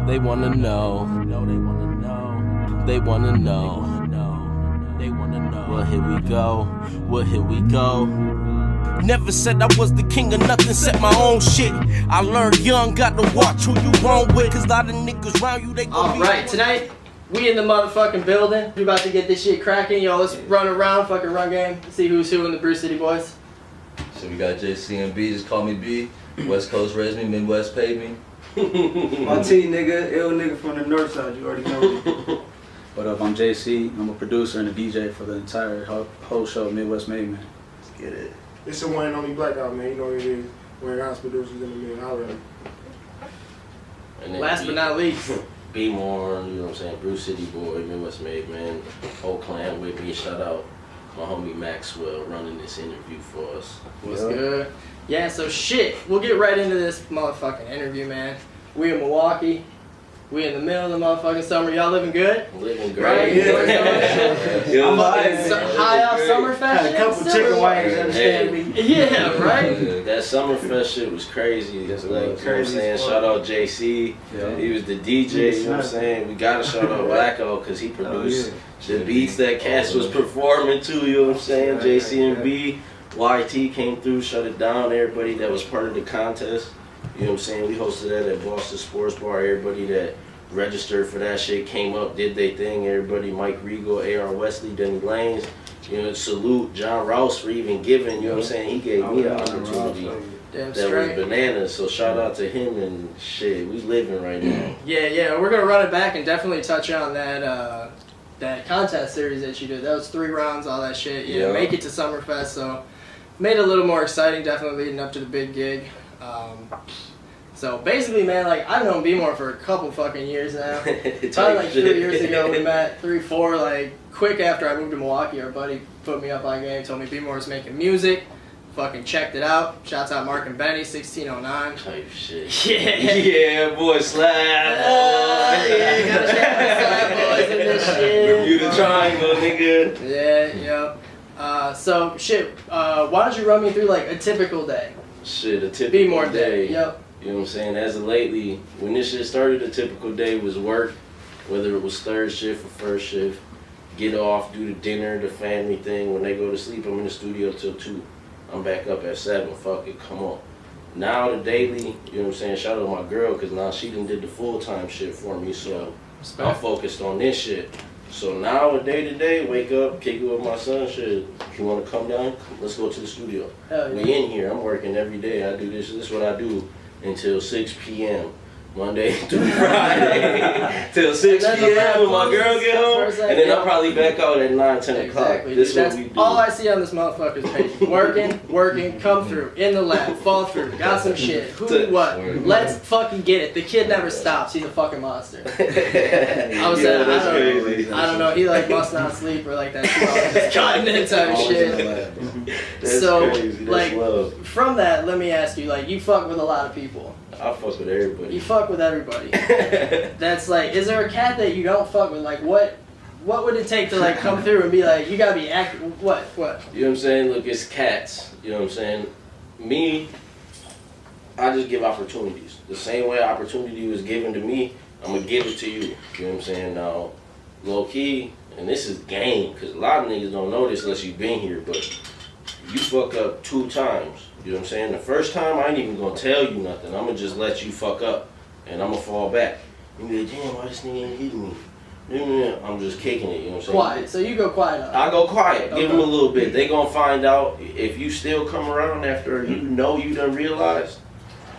They wanna know. They wanna know. Well, here we go. Well, here we go. Never said I was the king of nothing, set my own shit. I learned young, got to watch who you wrong with, cause a lot of niggas around you, they gon' be. Alright, tonight, we in the motherfucking building. We about to get this shit cracking. Yo, let's run around, fucking run game, see who's who in the Brew City Boys. So we got JC and B, just call me B. West Coast raised me, Midwest paid me. My T nigga, ill nigga from the north side, you already know me. What up, I'm JC. I'm a producer and a DJ for the entire whole show, Midwest Made Man. Let's get it. It's a one and only black out, man. You know what it is. Warehouse producers in the middle. Alright. Last but not least, BMORN, you know what I'm saying? Brew City boy, Midwest Made Man, whole clan with me. Shout out my homie Maxwell running this interview for us. what's good? Yeah, so shit, we'll get right into this motherfucking interview, man. We in Milwaukee. We in the middle of the motherfucking summer. Y'all living good? Living Right? great. I'm high off Summerfest. Had a couple chicken wings, understand me? Yeah, right? That Summerfest shit was crazy. That's like, you know what I'm Crazy saying? as fuck. Shout out JC. Yeah. He was the DJ, you know what I'm saying? We gotta shout out Blacko because he produced the beats that Cass was performing too, you know what I'm saying? JC and B. YT came through, shut it down. Everybody that was part of the contest, you know what I'm saying? We hosted that at Boston Sports Bar. Everybody that registered for that shit came up, did their thing. Everybody, Mike Regal, AR Wesley, Denny Lanes, you know, salute John Rouse for even giving, you know what I'm saying? He gave me an opportunity Damn that straight. was bananas. So shout out to him and shit, we living right now. Yeah, we're gonna run it back and definitely touch on that that contest series that you did. That was 3 rounds, all that shit. Yeah, make it to Summerfest, so made it a little more exciting, definitely leading up to the big gig. So basically, man, like I've known BMORN for a couple fucking years now. Probably like 3 years ago we met, 3, 4, like quick after I moved to Milwaukee, our buddy put me up on game, told me BMORN's making music. Fucking checked it out. Shouts out Mark and Benny, 1609. Type shit. Yeah. Yeah, boy, slap. Yeah, gotta shout out Slab Boys in this shit. Bermuda Triangle, nigga. Yeah. So shit. Why don't you run me through like a typical day? Shit, a typical BMORN day. Yep. You know what I'm saying? As of lately, when this shit started, a typical day was work, whether it was third shift or first shift. Get off, do the dinner, the family thing. When they go to sleep, I'm in the studio till 2. I'm back up at 7. Fuck it, come on. Now the daily, you know what I'm saying? Shout out to my girl, because now she done did the full-time shit for me, so I'm focused on this shit. So now a day-to-day, wake up, kick it with my son, shit. If you want to come down, let's go to the studio. Hell yeah. We in here, I'm working every day. I do this is what I do until 6 p.m. Monday through Friday till 6 p.m. when my girl get home, and then I'll probably back out at 9, 10 o'clock. Exactly. This is That's what we do. all I see on this motherfucker's page. Working, come through, in the lab, fall through, got some shit. Who, what? Let's fucking get it. The kid never stops. He's a fucking monster. I was Yeah, saying, that's I crazy. don't know. He like must not sleep or like that. Just cutting it type shit. That's So, crazy. That's like, love. from that, let me ask you, like, you fuck with a lot of people. I fuck with everybody. You fuck with everybody. That's like, is there a cat that you don't fuck with? Like, what would it take to like come through and be like, you gotta be active? What? You know what I'm saying? Look, it's cats. You know what I'm saying? Me, I just give opportunities. The same way opportunity was given to me, I'm gonna give it to you. You know what I'm saying? Now, low key, and this is game, because a lot of niggas don't know this unless you've been here, but you fuck up 2 times. You know what I'm saying? The first time, I ain't even gonna tell you nothing. I'm gonna just let you fuck up, and I'm gonna fall back. You be like, damn, why this nigga ain't hitting me? I'm just kicking it, you know what I'm saying? Quiet. So you go quiet up. I go quiet. Okay. Give them a little bit. They gonna find out if you still come around after you know you done realized.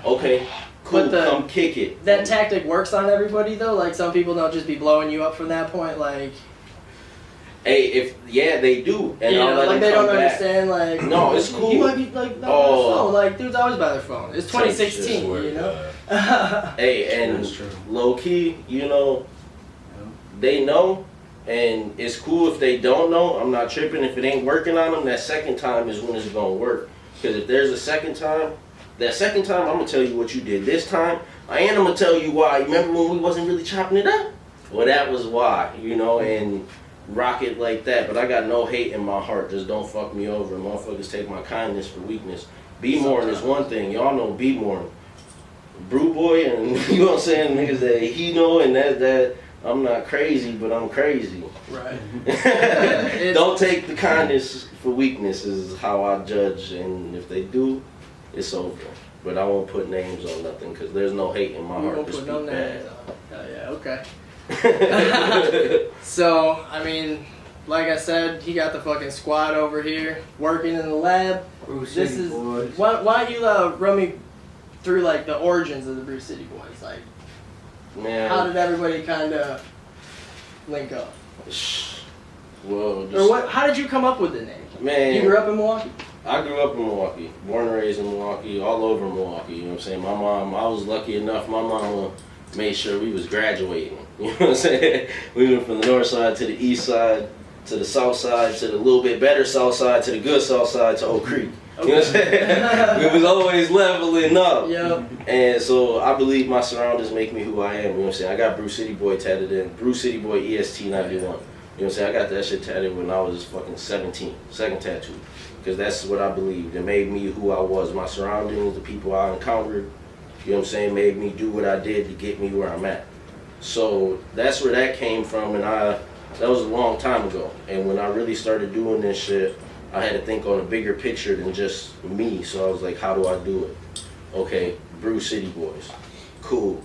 Okay, cool. But Come kick it. That tactic works on everybody though. Like some people don't just be blowing you up from that point. Like, Hey, they do, and you I'll know, let like them they come don't back. understand. Like, No, it's cool. You might be like, no, phone. Like, dude's always by their phone. It's 2016, you know. Hey, and That's true. low key, you know, they know, and it's cool if they don't know. I'm not tripping. If it ain't working on them, that second time is when it's gonna work. Because if there's a second time, that second time I'm gonna tell you what you did this time, and I'm gonna tell you why. Remember when we wasn't really chopping it up? Well, that was why, you know, and rock it like that. But I got no hate in my heart. Just don't fuck me over. Motherfuckers take my kindness for weakness. BMORN is one thing. Y'all know BMORN. Brew Boy, and you know what I'm saying, niggas that he know, and that I'm not crazy, but I'm crazy. Right. Don't take the kindness for weakness is how I judge, and if they do, it's over. But I won't put names on nothing because there's no hate in my You heart won't to put speak no bad. names on. Oh, yeah, okay. So, I mean, like I said, he got the fucking squad over here working in the lab. Brew This City is Boys. why don't you run me through like the origins of the Brew City Boys? Like, Man, how did everybody kind of link up? well, Or just, what? How did you come up with the name? man, You grew up in Milwaukee? I grew up in Milwaukee, born and raised in Milwaukee, all over Milwaukee, you know what I'm saying? My mom, I was lucky enough, my mama made sure we was graduating, you know what I'm saying? We went from the north side to the east side, to the south side, to the little bit better south side, to the good south side, to Oak Creek. You know what I'm saying? We was always leveling up. Yep. And so I believe my surroundings make me who I am, you know what I'm saying? I got Brew City Boy tatted in, Brew City Boy EST 91. You know what I'm saying? I got that shit tatted when I was fucking 17, second tattoo. Because that's what I believed. It made me who I was. My surroundings, the people I encountered, you know what I'm saying, made me do what I did to get me where I'm at. So that's where that came from, and that was a long time ago. And when I really started doing this shit, I had to think on a bigger picture than just me. So I was like, how do I do it? Okay, Brew City Boys. Cool.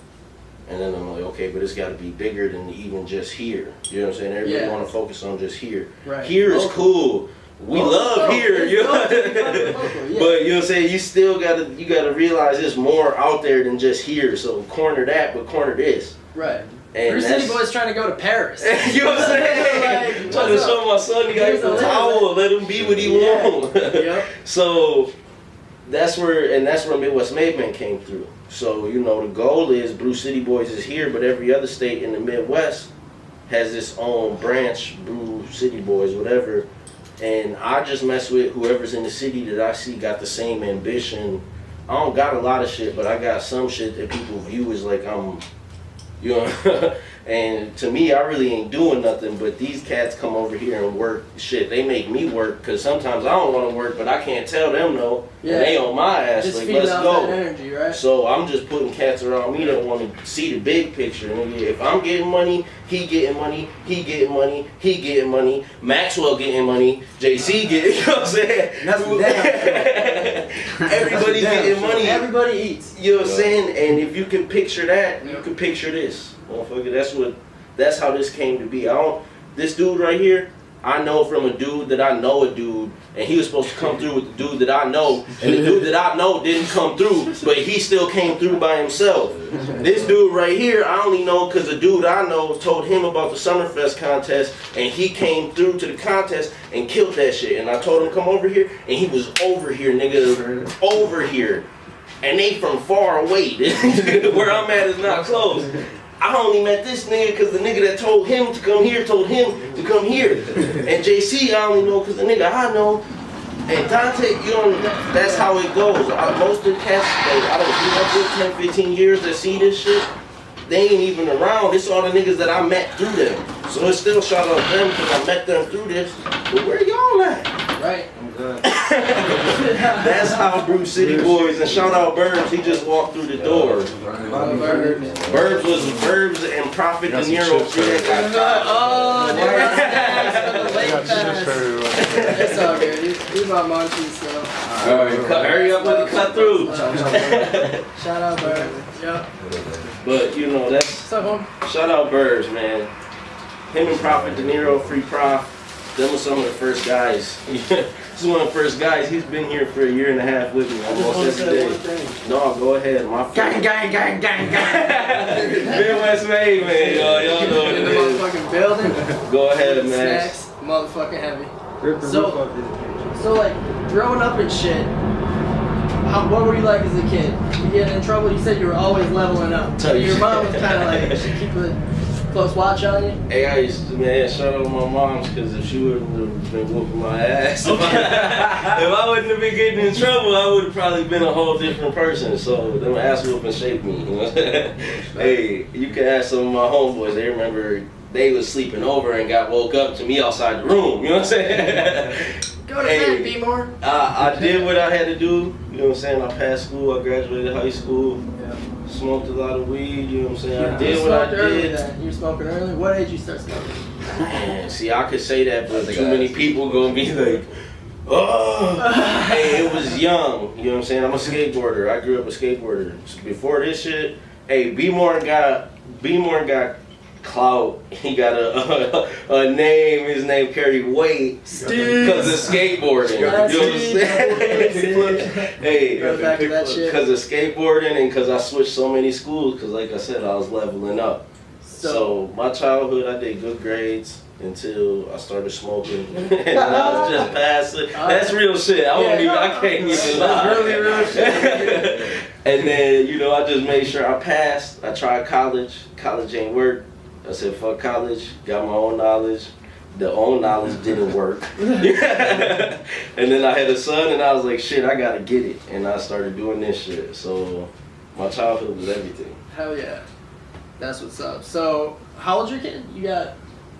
And then I'm like, okay, but it's got to be bigger than even just here. You know what I'm saying? Everybody want to focus on just here. Right. Here is cool. We love here, you know? But you know what I'm saying, you still gotta realize there's more out there than just here. So corner that, but corner this. Right. And Brew City Boy's trying to go to Paris. You know what I'm saying? Like, Trying to show my son you got the towel, let him be what he want. Yep. So that's where Midwest Made Man came through. So, you know, the goal is Brew City Boys is here, but every other state in the Midwest has its own branch, Brew City Boys, whatever. And I just mess with whoever's in the city that I see got the same ambition. I don't got a lot of shit, but I got some shit that people view as like I'm, you know. And to me, I really ain't doing nothing, but these cats come over here and work. Shit, they make me work, because sometimes I don't want to work, but I can't tell them no. Yeah. And they on my ass, Just like, feeding let's off go. that energy, right? So I'm just putting cats around me that want to see the big picture. And if I'm getting money, he getting money, he getting money, he getting money, Maxwell getting money, JC getting, you know what I'm saying? That's the damn. Everybody getting money. Everybody eats. You know what I'm saying? And if you can picture that, you can picture this. Motherfucker, that's how this came to be. This dude right here, I know from a dude that I know a dude, and he was supposed to come through with the dude that I know, and the dude that I know didn't come through, but he still came through by himself. This dude right here, I only know because the dude I know told him about the Summerfest contest, and he came through to the contest and killed that shit. And I told him come over here, and he was over here, nigga, over here. And they from far away. Where I'm at is not close. I only met this nigga because the nigga that told him to come here told him to come here. And JC I only know because the nigga I know. And Dante, you know, that's how it goes. Most of the cats that I don't grew up with 10, 15 years that see this shit, they ain't even around. It's all the niggas that I met through them. So it's still shout out them because I met them through this. But where y'all at? Right. I'm good. That's how Brew City Boys, and shout out Burbs, he just walked through the door. Burbs and Prophet De Niro. Oh, it's all good. He's my munchies, so. Alright, hurry up with the cut through. Shout out Bird. Yep. But you know, What's up, home? shout out Burbs, man. Him and Prophet De Niro, Free Prof, them were some of the first guys. This is one of the first guys. He's been here for a year and a half with me almost every day. No, go ahead. My Gang. Midwest Made, man. Y'all know what In it the is. motherfucking building. Go ahead, man. Snacks, motherfucking heavy. Rip the So- roof off this bitch. So, like, growing up and shit, what were you like as a kid? You getting in trouble? You said you were always leveling up. Tell you. Your mom was kind of like, she keep a close watch on you? Hey, I used to, man, shout out my moms, because if she wouldn't have been whooping my ass, if I wouldn't have been getting in trouble, I would have probably been a whole different person. So them ass whooping shaped me. You know? Hey, you can ask some of my homeboys. They remember they was sleeping over and got woke up to me outside the room. You know what I'm saying? Go to Hey. bed, B-more. I did what I had to do. You know what I'm saying? I passed school. I graduated high school. Yeah. smoked a lot of weed, you know what I'm saying? I You did what I smoked early did. then. You were smoking early? What age you start smoking? Man, see, I could say that, I but think too I many asked. people gonna be like, oh. Hey, it was young, you know what I'm saying? I'm a skateboarder. I grew up a skateboarder. Before this shit, hey, BMORN got clout. He got a name. His name carried weight because of skateboarding. You know what I'm saying? Hey, Go back to that shit. because of skateboarding and because I switched so many schools. Because like I said, I was leveling up. So my childhood, I did good grades until I started smoking, and I was just passing. That's real shit. I can't even lie. That's really real shit. And then, you know, I just made sure I passed. I tried college. College ain't work. I said, fuck college. Got my own knowledge. The own knowledge didn't work. And then I had a son, and I was like, shit, I gotta get it. And I started doing this shit. So my childhood was everything. Hell yeah. That's what's up. So, how old's your kid? You got a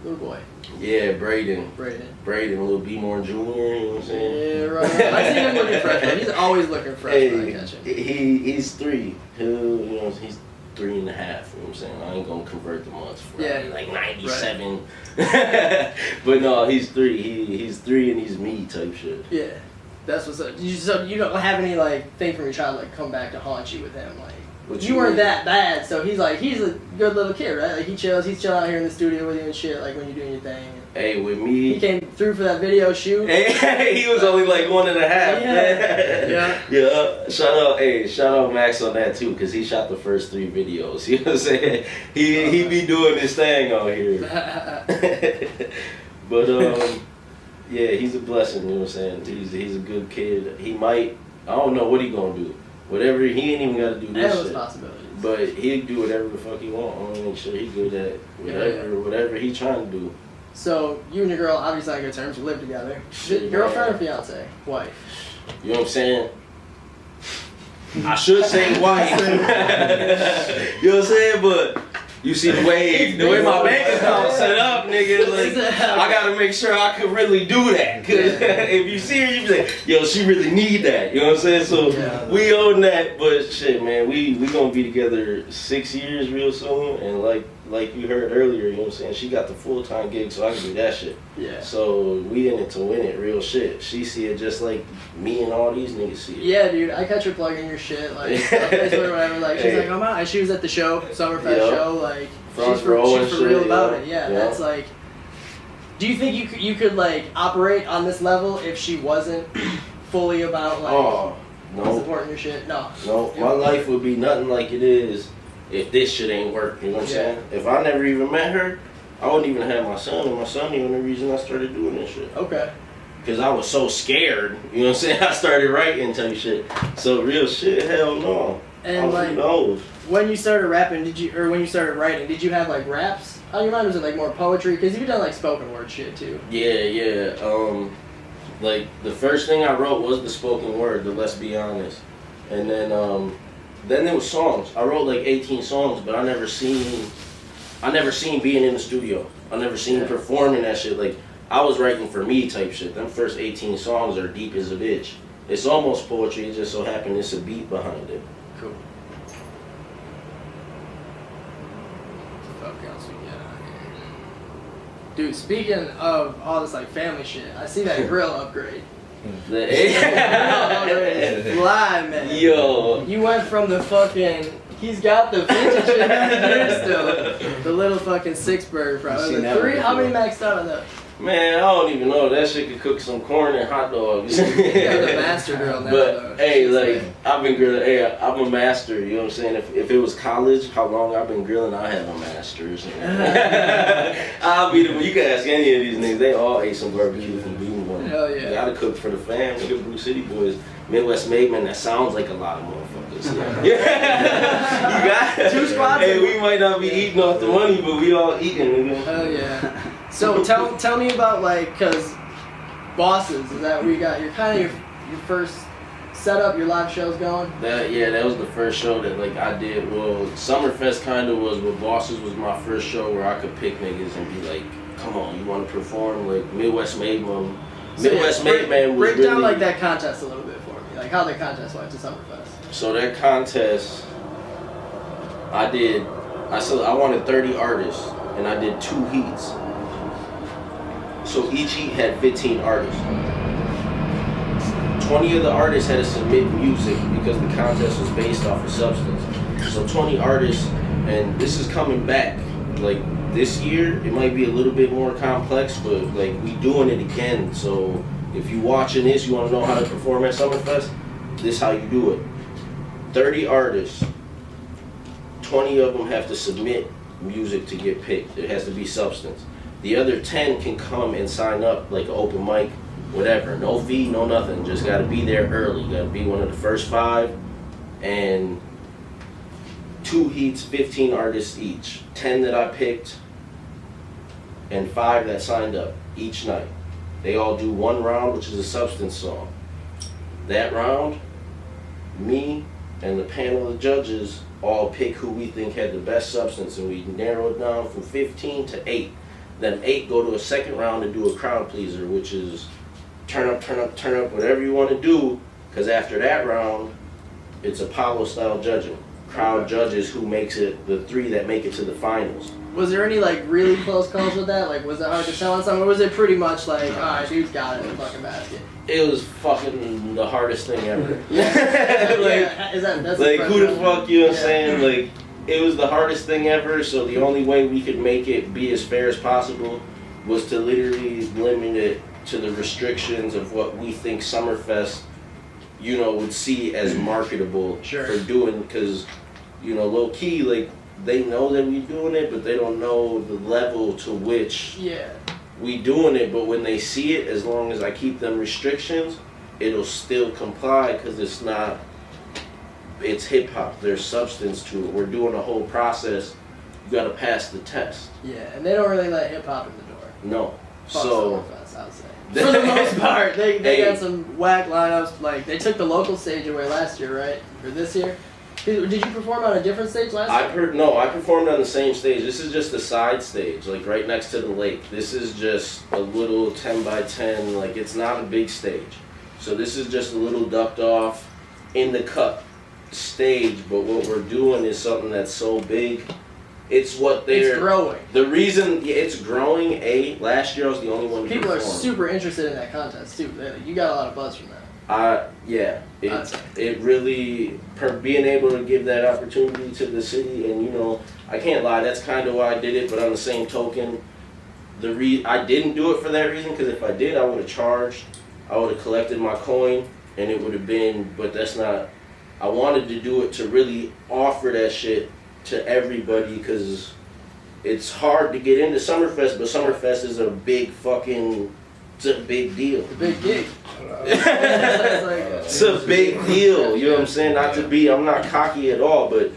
little boy, Yeah, Braden, little BMORN Jr., you know what I'm saying? Yeah, right. I see him looking fresh, man. He's always looking fresh when I catch him. He's 3. He's 3.5, you know what I'm saying? I ain't gonna convert the months for like 97. Right. But no, he's 3. He's 3 and he's me type shit. Yeah. That's what's up. So you don't have any like thing from your child like come back to haunt you with him, like you weren't that bad, so he's a good little kid, right? Like he's chilling out here in the studio with you and shit, like when you're doing your thing. Hey, with me, he came through for that video shoot. Hey, he was only like 1.5. Yeah. Shout out Max on that too, cause he shot the first 3 videos. You know what I'm saying? He be doing his thing out here. But yeah, he's a blessing. You know what I'm saying? He's a good kid. I don't know what he gonna do. Whatever, he ain't even got to do this shit. Possibilities. But he'll do whatever the fuck he want. I want to make sure he good at whatever he trying to do. So, you and your girl, obviously on good terms, you live together. Shit, girlfriend or fiance? Wife? You know what I'm saying? I should say wife. You know what I'm saying? But you see the way my bank account set up, nigga, like, I gotta make sure I can really do that. Cause if you see her, you be like, yo, she really need that. You know what I'm saying? So we own that, but shit, man, we gonna be together 6 years real soon, and like you heard earlier, you know what I'm saying? She got the full-time gig, so I can do that shit. Yeah. So we in it to win it, real shit. She see it just like me and all these niggas see it. Yeah, dude, I catch her plugging your shit, like, on Facebook or whatever, like, she's like, I'm out. She was at the show, Summerfest show, like, she's for real about it. Yeah, that's like, do you think you could, like, operate on this level if she wasn't fully about, like, supporting your shit? No. My life would be nothing like it is if this shit ain't work, you know what I'm saying? If I never even met her, I wouldn't even have my son, and my son the only reason I started doing this shit. Okay. Because I was so scared, you know what I'm saying? I started writing type shit. So real shit, hell no. And like, when you started rapping, when you started writing, did you have like raps on your mind? Was it like more poetry? Because you've done like spoken word shit too. Yeah. Like the first thing I wrote was the spoken word, the Let's Be Honest. And then there was songs. I wrote like 18 songs, but I never seen being in the studio. I never seen performing that shit. Like, I was writing for me type shit. Them first 18 songs are deep as a bitch. It's almost poetry, it just so happened it's a beat behind it. Cool. What else we got on here? Dude, speaking of all this like family shit, I see that grill upgrade. Fly, man. Yo. You went from the fucking, he's got the vintage shit here still. The little fucking 6-bird, bro. How many maxed out on that? Man, I don't even know. That shit could cook some corn and hot dogs. You're the master girl now, but, hey, like, I've been grilling. Hey, I'm a master, you know what I'm saying? If it was college, how long I've been grilling, I have a master's. I'll be the one. You can ask any of these niggas. They all ate some barbecue from BMORN. Hell yeah. Gotta cook for the fam. Look at Brew City Boys. Midwest Made Man, that sounds like a lot of motherfuckers. Yeah. You got 2 spots. Hey, we might not be eating off the money, but we all eating, nigga. Hell yeah. So tell me about, like, cause BOYZ, is that where you got your first setup, your live shows going? That was the first show that like I did. Well, Summerfest kind of was, but BOYZ was my first show where I could pick niggas and be like, come on, you want to perform? Like Midwest Made Man. Midwest Made Man was break down like that contest a little bit for me, like how the contest went to Summerfest. So that contest, I wanted 30 artists, and I did 2 heats. So each heat had 15 artists. 20 of the artists had to submit music because the contest was based off of substance. So 20 artists, and this is coming back. Like this year, it might be a little bit more complex, but like we doing it again. So if you watching this, you want to know how to perform at Summerfest, this is how you do it. 30 artists, 20 of them have to submit music to get picked. It has to be substance. The other 10 can come and sign up like an open mic, whatever. No fee, no nothing. Just got to be there early. You got to be one of the first 5. And 2 heats, 15 artists each. 10 that I picked and 5 that signed up each night. They all do 1 round, which is a substance song. That round, me and the panel of judges all pick who we think had the best substance, and we narrow it down from 15 to 8. Then 8 go to a second round and do a crowd pleaser, which is turn up, turn up, turn up, whatever you want to do, because after that round, it's Apollo style judging. Crowd judges who makes it, the 3 that make it to the finals. Was there any like really close calls with that? Like, was it hard to tell on something, or was it pretty much like, alright, dude got it in the fucking basket? It was fucking the hardest thing ever. That's like who the fuck, you know what I'm Yeah. saying? Like, it was the hardest thing ever, so the only way we could make it be as fair as possible was to literally limit it to the restrictions of what we think Summerfest, you know, would see as marketable for doing, because, you know, low key, like, they know that we doing it, but they don't know the level to which we doing it. But when they see it, as long as I keep them restrictions, it'll still comply, because it's hip hop. There's substance to it. We're doing a whole process. You gotta pass the test. Yeah, and they don't really let hip hop in the door. No. Fuck So Summerfest, I would say. For the most part, they got some whack lineups. Like, they took the local stage away last year, right? Or this year? Did you perform on a different stage last year? No, I performed on the same stage. This is just a side stage, like right next to the lake. This is just a little 10 by 10, like it's not a big stage. So this is just a little ducked off in the cut stage, but what we're doing is something that's so big. It's what they're... It's growing. The reason it's growing, last year I was the only one to People perform. are super interested in that contest too. You got a lot of buzz from that. It really, being able to give that opportunity to the city, and you know, I can't lie, that's kind of why I did it, but on the same token, I didn't do it for that reason, because if I did, I would have charged, I would have collected my coin, and it would have been, but that's not, I wanted to do it to really offer that shit to everybody, because it's hard to get into Summerfest, but Summerfest is a big fucking, it's a big deal. It's a big gig. It's a big deal, you know what I'm saying? Not to be, I'm not cocky at all, but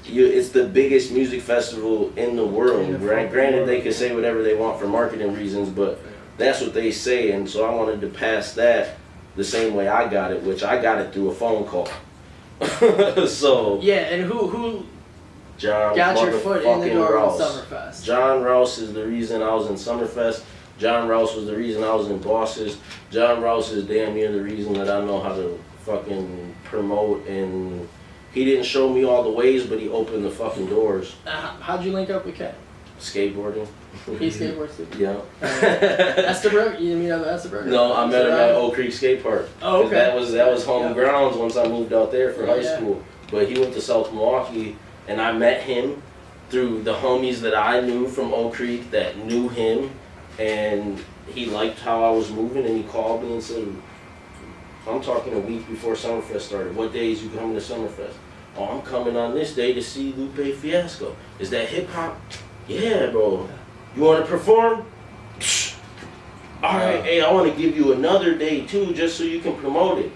it's the biggest music festival in the world. Granted, they can say whatever they want for marketing reasons, but that's what they say, and so I wanted to pass that the same way I got it, which I got it through a phone call. So yeah, and who John got your foot in the door Rouse. with Summerfest? John Rouse is the reason I was in Summerfest. John Rouse was the reason I was in Bosses. John Rouse is damn near the reason that I know how to fucking promote, and he didn't show me all the ways, but he opened the fucking doors. How'd you link up with Ken? Skateboarding. He skateboards too? Yeah. Estabrook? You meet up at Estabrook? No, I met him at Oak Creek Skate Park. Oh, okay. That was home grounds once I moved out there for high school. But he went to South Milwaukee, and I met him through the homies that I knew from Oak Creek that knew him, and he liked how I was moving, and he called me and said, I'm talking a week before Summerfest started, what days you coming to Summerfest? Oh, I'm coming on this day to see Lupe Fiasco. Is that hip hop? Yeah, bro. You want to perform? Psh. All right, hey, I want to give you another day too, just so you can promote it.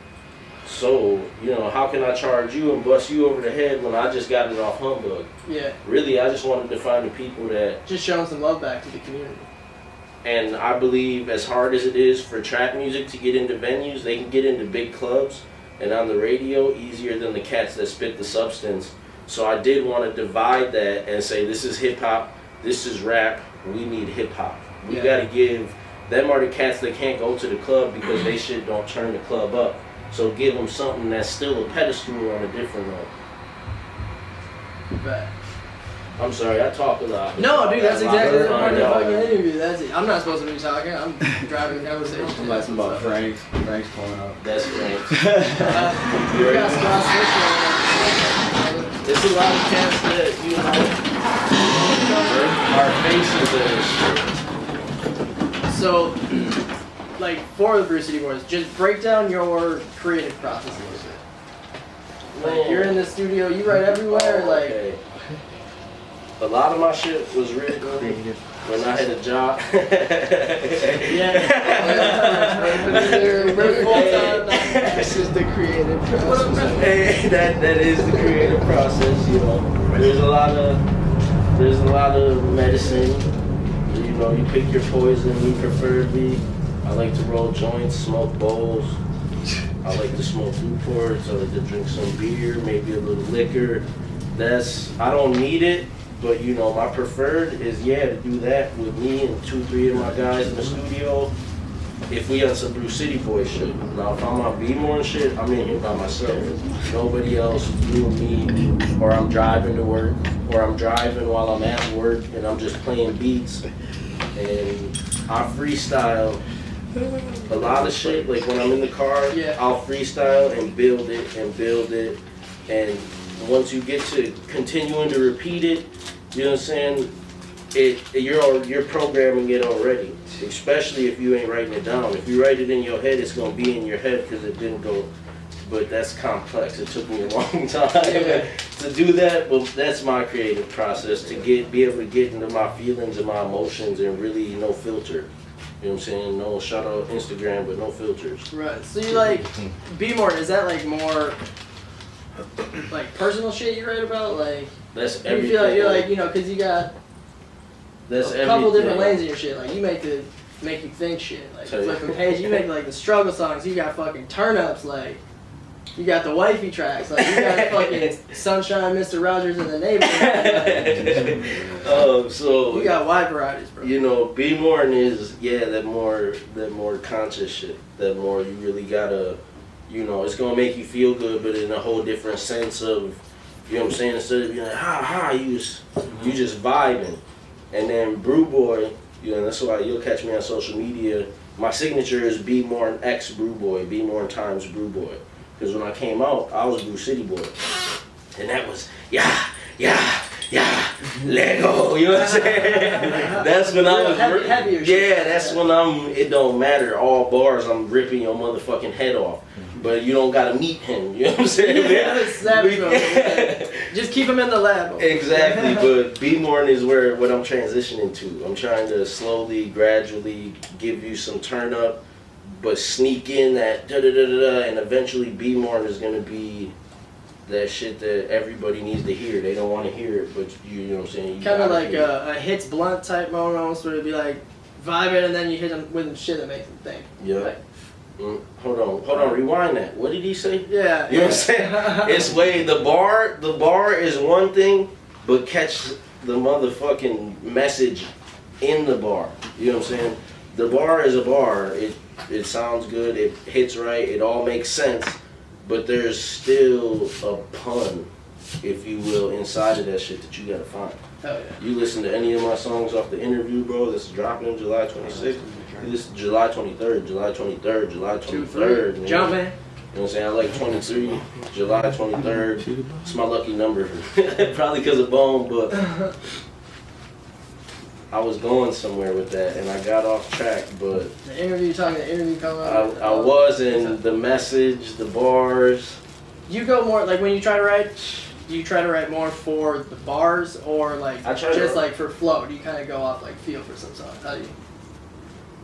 So, you know, how can I charge you and bust you over the head when I just got it off Humbug? Yeah. Really, I just wanted to find the people that... Just showing some love back to the community. And I believe as hard as it is for trap music to get into venues, they can get into big clubs and on the radio easier than the cats that spit the substance. So I did want to divide that and say, this is hip hop, this is rap, we need hip hop. We gotta give, them are the cats that can't go to the club because they shit don't turn the club up. So give them something that's still a pedestal on a different note. Bet. I'm sorry, I talk a lot. No, dude, that's exactly the point of the fucking Frank's interview. That's it. I'm not supposed to be talking. I'm driving the conversation. I'm like about Frank's pulling up. That's Frank's. We got Scott Smith. There's a lot of cats that, you know, our faces and shit. So, like, for the Brew City Boys, just break down your creative process a little bit. Like, you're in the studio, you write everywhere, like... Okay. A lot of my shit was written when I had a job. This is the creative process. Hey, that is the creative process, you know. There's a lot of medicine. You know, you pick your poison. Me preferably, I like to roll joints, smoke bowls. I like to smoke Newports. I like to drink some beer, maybe a little liquor. I don't need it. But you know, my preferred is to do that with me and 2-3 of my guys in the studio. If we on some Brew City Boy shit. Now if I'm on BMORN shit, I'm in here by myself. Nobody else, you and me, or I'm driving to work, or I'm driving while I'm at work and I'm just playing beats. And I freestyle a lot of shit. Like when I'm in the car, I'll freestyle and build it. And once you get to continuing to repeat it, you know what I'm saying? You're programming it already. Especially if you ain't writing it down. If you write it in your head, it's gonna be in your head because it didn't go. But that's complex. It took me a long time to do that. But that's my creative process to be able to get into my feelings and my emotions and really no filter. You know what I'm saying? No shout out Instagram, but no filters. Right. So you like BMORN? Is that like more like personal shit you write about? Like that's you everything. feel like you're like, you know, because you got that's a couple everything. different lanes in your shit. Like you make you think shit. Like flipping page, you make like the struggle songs. You got fucking turn ups. Like you got the wifey tracks. Like you got fucking Sunshine, Mr. Rogers in the Neighborhood. So you got wide varieties, bro. You know, BMORN is that more conscious shit. That more you really gotta, you know, it's gonna make you feel good, but in a whole different sense of, you know what I'm saying? Instead of being like, you just vibing. And then Brew Boy, you know, that's why you'll catch me on social media. My signature is BMORN X Brew Boy, BMORN times Brew Boy. Because when I came out, I was Brew City Boy. And that was, Lego, you know what I'm saying? That's when I was, that's when it don't matter, all bars, I'm ripping your motherfucking head off. But you don't gotta meet him, you know what I'm saying? Just keep him in the lab. Exactly, but BMORN is what I'm transitioning to. I'm trying to slowly, gradually give you some turn up, but sneak in that da-da-da-da-da, and eventually BMORN is gonna be that shit that everybody needs to hear. They don't want to hear it, but you know what I'm saying? Kind of like a hits blunt type moment, almost, where it'd be like vibing, and then you hit them with shit that makes them think. Yeah. Like, hold on, rewind that. What did he say? Yeah. You know what I'm saying? It's the bar is one thing, but catch the motherfucking message in the bar. You know what I'm saying? The bar is a bar. It sounds good, it hits right, it all makes sense, but there's still a pun, if you will, inside of that shit that you gotta find. Hell yeah. You listen to any of my songs off the interview, bro, that's dropping on July 26th. This is July 23rd. Jump, man. You know what I'm saying? I like 23, July 23rd. It's my lucky number. Probably because of Bone, but I was going somewhere with that and I got off track, but the interview coming up. I was in the message, the bars. You go more, like when you try to write, do you try to write more for the bars or like just like for flow? Do you kind of go off like feel for some songs? How do you?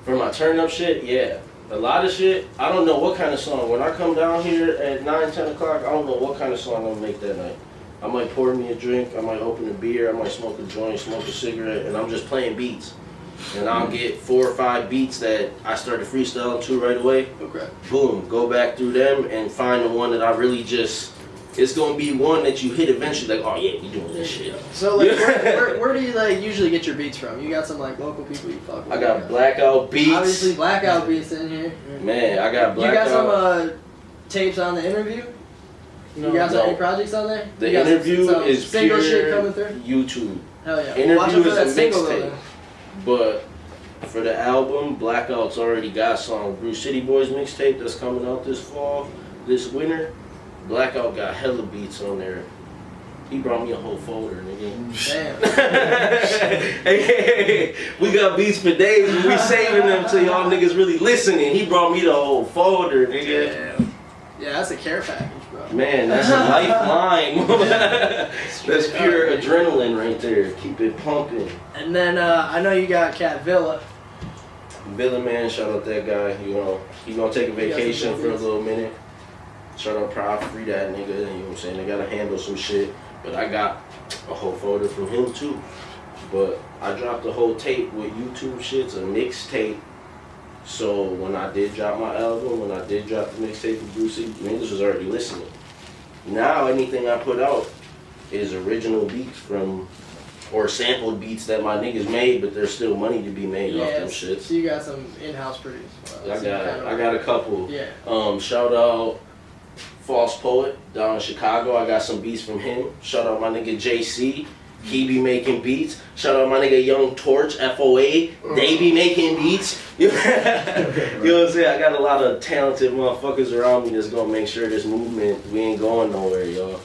For my turn up shit, yeah. A lot of shit, I don't know what kind of song. When I come down here at 9, 10 o'clock, I don't know what kind of song I'm gonna make that night. I might pour me a drink, I might open a beer, I might smoke a joint, smoke a cigarette, and I'm just playing beats. And I'll get 4 or 5 beats that I started freestyling to right away. Okay. Boom, go back through them and find the one that I really just, it's gonna be one that you hit eventually, like, oh yeah, we doing this shit. So like, where do you like usually get your beats from? You got some like local people you fuck with? I got Blackout Beats. Obviously Blackout Beats in here. Man, I got Blackout. You got some tapes on the interview? You got some any projects on there? The interview is single pure shit coming through? YouTube. Hell yeah. Watch Interview out for is that a single though, mixtape. then. But for the album, Blackout's already got some BREW City Boys mixtape that's coming out this fall, this winter. Blackout got hella beats on there. He brought me a whole folder, nigga. Damn. Hey, we got beats for days and we saving them till y'all niggas really listening. He brought me the whole folder, nigga. Damn. Yeah, that's a care package, bro. Man, that's a lifeline. That's pure adrenaline right there. Keep it pumping. And then I know you got Cat Villa. Billy, man, shout out that guy. You know, he gonna take a vacation for a little minute. Shout out Proud, free that nigga. You know what I'm saying? They gotta handle some shit. But I got a whole folder from him too. But I dropped a whole tape with YouTube shits, a mixtape. So when I did drop my album, when I did drop the mixtape with Brucey, niggas was already listening. Now anything I put out is original beats from, or sampled beats that my niggas made, but there's still money to be made off them shits. So you got some in-house produced. I got a couple. Yeah. Shout out False Poet down in Chicago. I got some beats from him. Shout out my nigga JC. He be making beats. Shout out my nigga Young Torch, FOA. They be making beats. You know what I'm saying? I got a lot of talented motherfuckers around me that's gonna make sure this movement, we ain't going nowhere, y'all.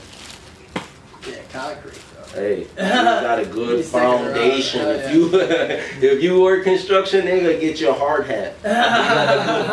Yeah, concrete, bro. Hey, we got a good You stick it around. foundation. Hell If you work construction, nigga, get your hard hat. We got a good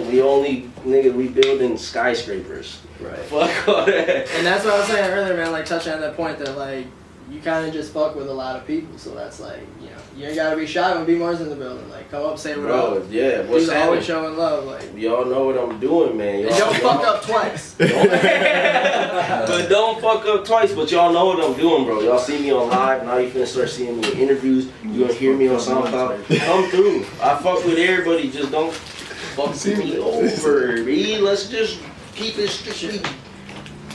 foundation. We building skyscrapers. Right. Fuck all that. And that's what I was saying earlier, man, like touching on that point that like you kind of just fuck with a lot of people, so that's like, you know, you ain't gotta be shy when BMORN's in the building. Like, come up, say what Bro, up. yeah, what's He's always happening? showing love, like. Y'all know what I'm doing, man. And don't fuck up twice. But don't fuck up twice, but y'all know what I'm doing, bro. Y'all see me on live, now you finna start seeing me in interviews. You gonna hear me on SoundCloud. Come through. I fuck with everybody, just don't fuck me over, B. Let's just keep it strictly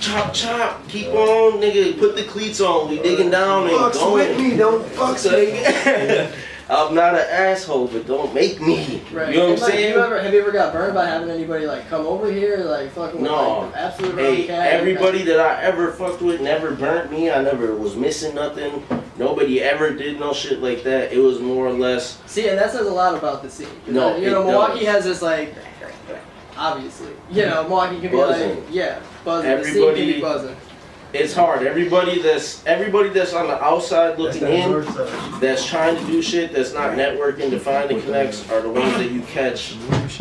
chop chop. Keep on, nigga. Put the cleats on. We digging down and Fucks going. with me, don't fuck with me. I'm not an asshole, but don't make me. Right. You know what I'm And, like, saying? have you ever got burned by having anybody like come over here, like fucking with No. like absolute Hey, cat? everybody that I ever fucked with never burnt me. I never was missing nothing. Nobody ever did no shit like that. It was more or less. See, and that says a lot about the scene. No, you know, it Milwaukee does. has this like, obviously, you know, Milwaukee can be Buzzing. like, yeah, buzzing. The scene Everybody- can be buzzing. It's hard. Everybody that's on the outside looking in, that's trying to do shit, that's not networking to find the connects, are the ones that you catch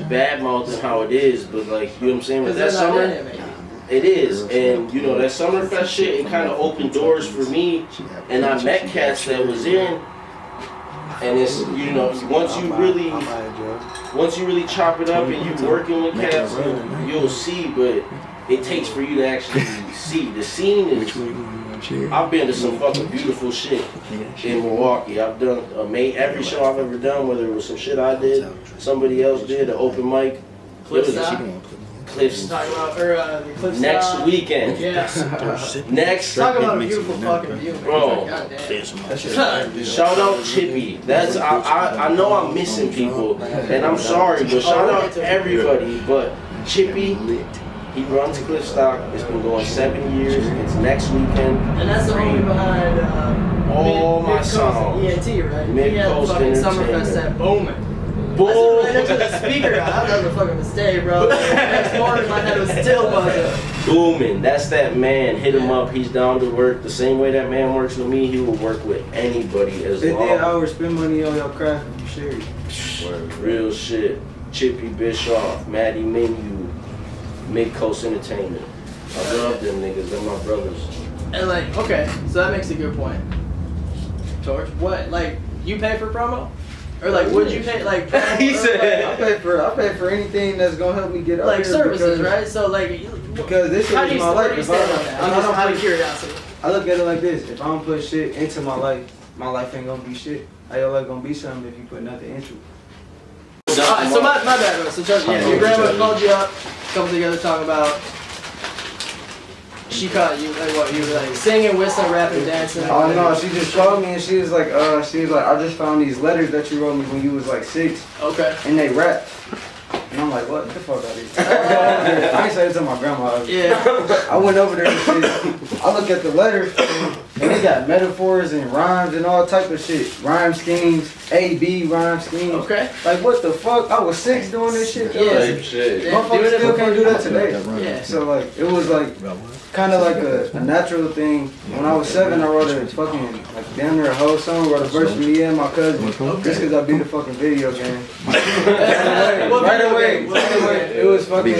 bad mouthing how it is. But like, you know what I'm saying? With Because that they're not summer, in it, maybe. it is, and you know that Summerfest shit, it kind of opened doors for me, and I met cats that was in, and it's, you know, once you really chop it up and you working with cats, you'll see, but it takes for you to actually see. The scene is, I've been to some fucking beautiful shit in Milwaukee. I've done every show I've ever done, whether it was some shit I did, somebody else did, an open mic. Cliff It was Stop. Cliff's Talking about, or the Cliff next Stop. weekend. Yeah. Next, Talk about a beautiful fucking view, man. Bro. God damn. shout out Chippy. That's I know I'm missing people, and I'm sorry, but shout out everybody. But Chippy, he runs Cliff Stock. It's been going 7 years. It's next weekend. And that's the homie behind All my Mid-Coast songs. ENT, right? Mid-Coast fucking Entertainment. Summerfest at Bowman. Boom. I said right next to the speaker. I thought that was a fucking mistake, bro. Next morning, my head was still buzzing. Booming. That's that man. Hit him up. He's down to work. The same way that man works with me, he will work with anybody as 50 long. hours, spend money on your craft if you share it. Real shit. Chippy Bischoff, Maddie Menu, Mid-Coast Entertainment. I love them niggas. They're my brothers. And like, okay, so that makes a good point. Torch, what? Like, you pay for promo? Or like, would you pay like? Promo, He said- I pay for anything that's gonna help me get up like here services, because- right? So like, Because this how shit do is you my where life. do you If I stand don't- on that? if I'm I just don't out of put- curiosity. I look at it like this: if I don't put shit into my life ain't gonna be shit. How your life gonna be something if you put nothing into it? Alright, so my bad, bro. So yeah, your grandma called you up, couple together talking about. She caught you like what? You were like singing, whistling, rapping, dancing. Oh no, she just called me and she was like, I just found these letters that you wrote me when you was like 6, Okay. and they rap. And I'm like, what the fuck are these? I ain't say it to my grandma. Yeah. I went over there and shit. I look at the letters, And they got metaphors and rhymes and all type of shit. Rhyme schemes, A-B rhyme schemes. Okay. Like, what the fuck? I was 6 doing this shit. Yeah. Type shit. Yeah. Motherfuckers still can't do that today. Yeah. So, like, it was like kind of like a natural thing. When I was 7, I wrote a fucking, like, damn near a whole song, wrote a verse for me and my cousin. Just because I beat the fucking video game. Right away. It was fucking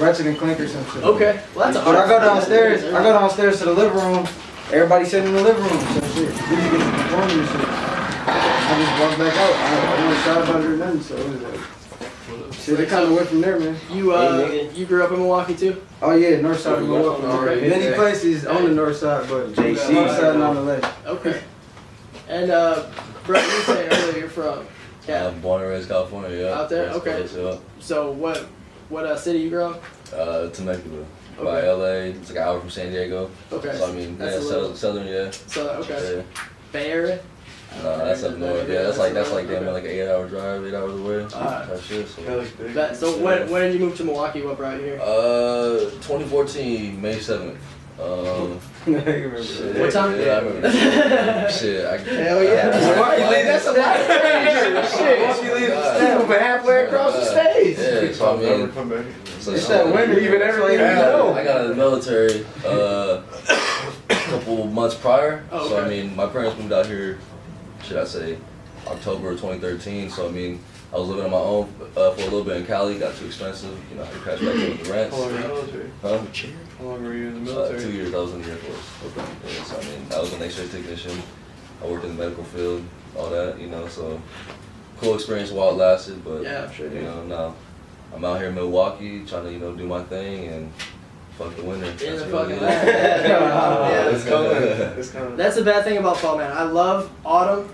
Ratchet and Clank or some shit. Okay. Well, that's a But I go downstairs to the living room. Everybody sitting in the living room. So shit, we get to performing and shit. I just walked back out. I wasn't shy about it or nothing. So it was like, shit, it kind of went from there, man. You grew up in Milwaukee too? Oh yeah, north side of Milwaukee. Okay. Many places on the north side, but JC. north side and on the left. Okay. And Brett, you said earlier you're from Cal. I'm born and raised California, yeah. Out there? West Okay. Coast, yeah. So what city you grew up? Temecula. Okay. By LA, it's like an hour from San Diego. Okay. So I mean, That's yeah, a little- southern, yeah. So okay. Yeah. Bay Area? No, that's up north. Yeah, that's like damn near like an 8 hour drive, 8 hours away. Alright. Type shit. So. So when did you move to Milwaukee? What brought you here? 2014, May 7th. Shit, What time? Yeah, I remember. Shit, Hell yeah. That's a lot. Shit. She leaves the stand from halfway across the stage. Yeah, so I mean, so It's that winter, even everything you know. I got out of the military a couple months prior. Oh, So I okay. mean, my parents moved out here, should I say, October 2013. So I mean, I was living on my own for a little bit in Cali. Got too expensive, you know. I had to crash back in the rents. How long were you in the military? Huh? How long were you in the military? 2 years. I was in the Air Force. Okay. Yeah, so I mean, I was an X-ray technician. I worked in the medical field, all that, you know. So cool experience while it lasted, but Yeah, I'm sure. you know, now I'm out here in Milwaukee trying to, you know, do my thing and fuck the winter. In the That's fucking really land. it. Yeah. It's coming. It's coming. That's the bad thing about fall, man. I love autumn,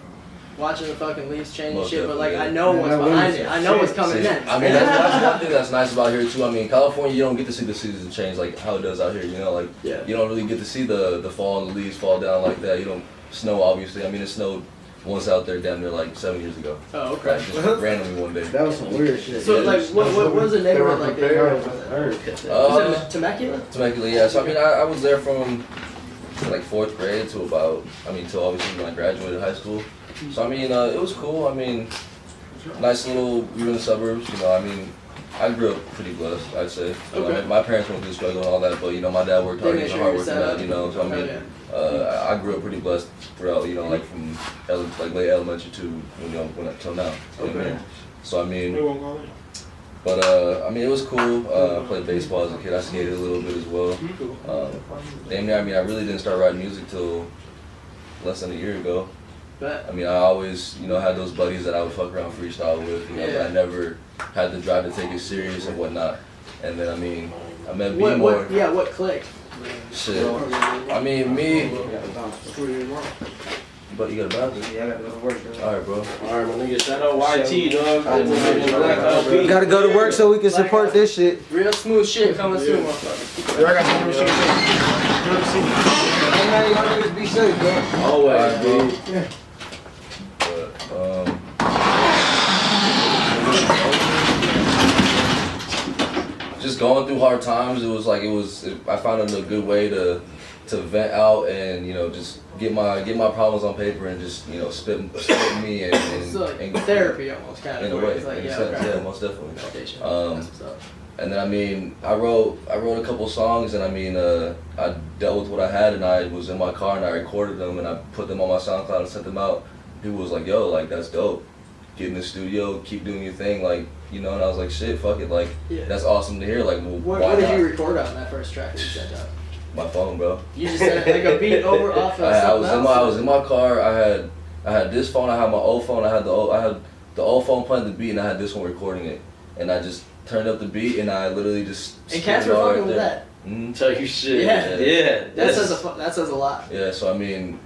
watching the fucking leaves change and Most shit, but like I definitely, know yeah. what's Yeah, behind winter it. I know what's coming See, next. I mean, that's one thing that's nice about here too. I mean, California, you don't get to see the seasons change like how it does out here. You know, like Yeah. you don't really get to see the fall and the leaves fall down like that. You don't snow, obviously. I mean, it snowed once out there down there like 7 years ago. Oh, Like, okay. just randomly one day. That was some weird shit. So like, what was the neighborhood like They there? were Was it Temecula? Temecula, yeah. So I mean, I was there from like 4th grade to about, till obviously when I graduated high school. So I mean, it was cool. I mean, nice little, we were in the suburbs, you know. I mean, I grew up pretty blessed, I'd say. You know, Okay. my parents went through the struggle and all that, but you know, my dad worked hard, They he was made a sure hard you working set up. man, you know. So I mean, Oh, I grew up pretty blessed throughout, you know, like from late elementary to till now. You know what I mean? So I mean. They won't go in. But I mean, it was cool. I played baseball as a kid. I skated a little bit as well. Damn near, I mean, I really didn't start writing music till less than a year ago. But I mean, I always, you know, had those buddies that I would fuck around freestyle with, you know, but I never had the drive to take it serious and whatnot. And then, I mean, I met BMORN. what clicked? Shit. I mean, me. But you got a bounce? Yeah, I gotta go to work, bro. All right, bro. Alright, my nigga, shout out YT, dog. Gotta go to work so we can support this shit. Real smooth shit coming soon, motherfucker. Yeah, I got some receipts. Hey man, y'all niggas be safe, bro. Always, Alright, bro. bro. But, just going through hard times, I found it a good way to vent out and, you know, just get my problems on paper and just, you know, spit me and It's like therapy almost, kind in of. a way, It's like, in a yeah, sense, okay. yeah, most definitely. Meditation. Um, That's what's up. And then I mean, I wrote a couple songs, and I mean, I dealt with what I had, and I was in my car and I recorded them and I put them on my SoundCloud and sent them out. People was like, "Yo, like that's dope. Get in the studio, keep doing your thing, like, you know." And I was like, "Shit, fuck it, like Yeah. that's awesome to hear." Like, well, What why did not? you record on that first track that you sent out? My phone, bro. You just sent like a beat over off of I something was in my car. I had this phone. I had my old phone. I had the old phone playing the beat, and I had this one recording it. And I just turned up the beat, and I literally just. And cats were fucking with that. Mm-hmm. Tell you shit. Yeah. Yeah. That says a lot. Yeah. So I mean,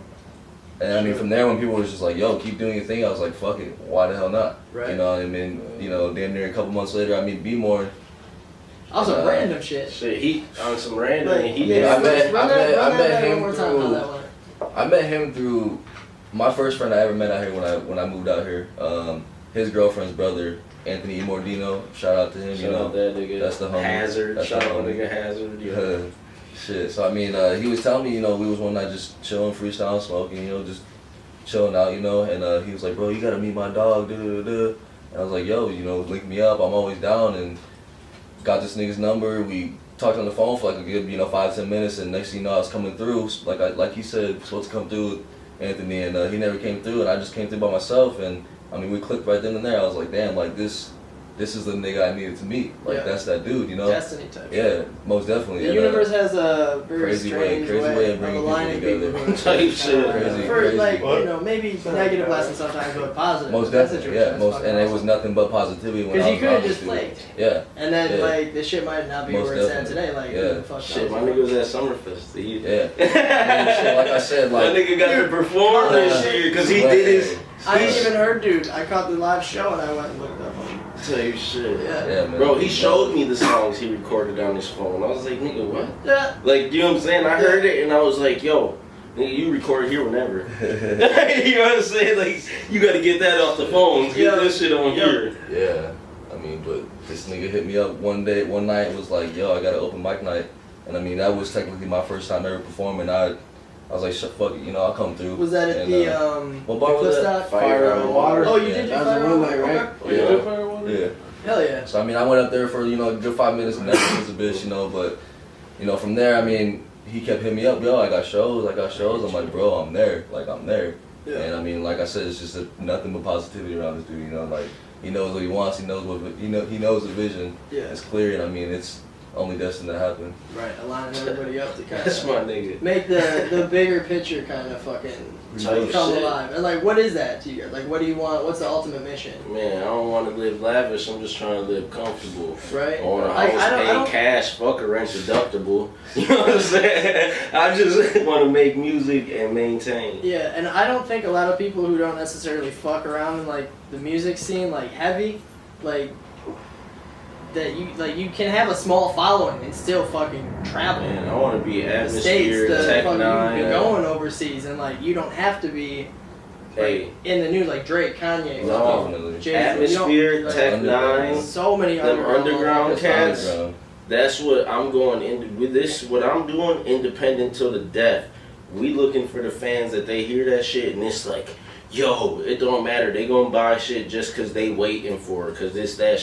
from there, when people were just like, "Yo, keep doing your thing," I was like, "Fuck it, why the hell not?" Right. You know. I mean, you know, damn near a couple months later, I meet BMORN. Also, random shit. Shit, he on some random. Like, He yeah, I met run that back him one more time, through- how that went. I met him through my first friend I ever met out here when I moved out here. His girlfriend's brother, Anthony Mordino. Shout out to him. Shout you know, out that nigga. that's the homie. Hazard. That's Shout the out homie. nigga Hazard. Yeah. Shit. So I mean, he was telling me, you know, we was one night just chilling, freestyle, smoking, you know, just chilling out, you know. And he was like, bro, you gotta meet my dog. And I was like, yo, you know, link me up. I'm always down. And got this nigga's number. We talked on the phone for like a good, 5-10 minutes. And next thing you know, I was coming through. Like he said, supposed to come through, Anthony, and he never came through. And I just came through by myself. And I mean, we clicked right then and there. I was like, damn, like this is the nigga I needed to meet. Like that's that dude, you know. Destiny type. Yeah, most definitely. The universe has a very crazy strange way of of bringing aligning people people together. Type shit. For like, you know, maybe negative lessons sometimes, but positive. Most That definitely, situation yeah. is Most, fucking and it awesome. was nothing but positivity when I Because was you could have around just this dude. flaked. Yeah. And then, Yeah. like, this shit might not be Most where it's at definitely. today. Like, Yeah. who the fuck Shit, knows? my nigga was at Summerfest. Yeah. I mean, shit, like I said, My like. nigga got to perform this shit because he did his. I ain't even heard, dude. I caught the live show and I went and looked up on him. Tell you shit. Yeah. Yeah, man. Bro, he showed me the songs he recorded on his phone. I was like, nigga, what? Yeah. Like, you know what I'm saying? I heard it and I was like, yo, nigga, you record it here whenever. You know what I'm saying? Like, you gotta get that off the phone. Get Yeah. this shit on here. Yeah. I mean, but this nigga hit me up one night, was like, yo, I got an open mic night. And I mean, that was technically my first time ever performing. I was like, fuck it, you know, I'll come through. Was that at And, the, what bar was that? Fire and Water. Oh, you Yeah. did do That was Fire a and moonlight, Water? right? Okay. Yeah. Yeah. Hell yeah. So I mean, I went up there for, you know, a good 5 minutes and never was a bitch, you know, but, you know, from there, I mean, he kept hitting me up, yo, I got shows. I'm like, bro, I'm there. Like, I'm there. Yeah. And I mean, like I said, it's just nothing but positivity around this dude, you know, like, he knows what he wants, he knows he knows the vision. Yeah. It's clear, and I mean, it's only destined to happen. Right, aligning everybody up to kind That's of my nigga. make the bigger picture kind of fucking Type come shit. alive. And like, what is that to you guys? Like, what do you want? What's the ultimate mission? Man, I don't want to live lavish. I'm just trying to live comfortable. Right? I want a Like, house, I pay don't- cash, fuck a rent deductible. You know what I'm saying? I just want to make music and maintain. Yeah, and I don't think a lot of people who don't necessarily fuck around in like the music scene, like heavy, like that you can have a small following and still fucking travel. Man, I want to be The States, atmosphere, the Tech fucking Nine. you can going overseas, and like you don't have to be like Hey. in the news like Drake, Kanye, No. Definitely. Jay-Z. Atmosphere, You don't- Tech Underground. Nine. so many Them underground motherfuckers. cats. Underground. That's what I'm going in with this. What I'm doing, independent till the death. We looking for the fans that they hear that shit and it's like, yo, it don't matter. They gonna buy shit just cause they waiting for it. Cause it's that.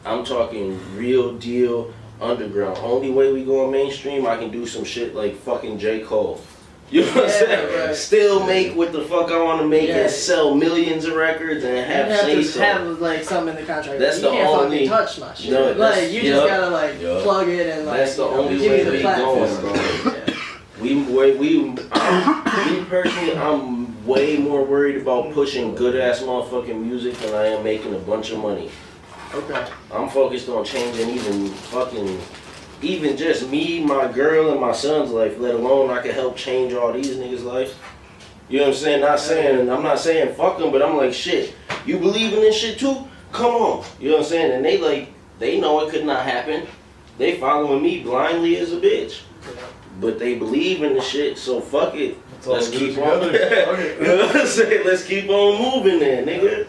I'm talking real deal underground. Only way we going mainstream, I can do some shit like fucking J. Cole. You know what I'm saying? right. Still make what the fuck I want to make Yeah. and sell millions of records and You have have say to so. have like something in the contract. That's you the can't only- fucking touch my shit. No, that's- like you yup. just gotta like Yup. plug it and like That's the you know, only give way me the we platform. going, bro. Yeah. Me personally, I'm way more worried about pushing good ass motherfucking music than I am making a bunch of money. Okay. I'm focused on changing even just me, my girl, and my son's life, let alone I can help change all these niggas' lives. You know what I'm saying? I'm not saying fuck them, but I'm like, shit, you believe in this shit too? Come on. You know what I'm saying? And they know it could not happen. They following me blindly as a bitch. But they believe in the shit, so fuck it. all Let's we do keep on. together. You know what I'm saying? Let's keep on moving then, nigga.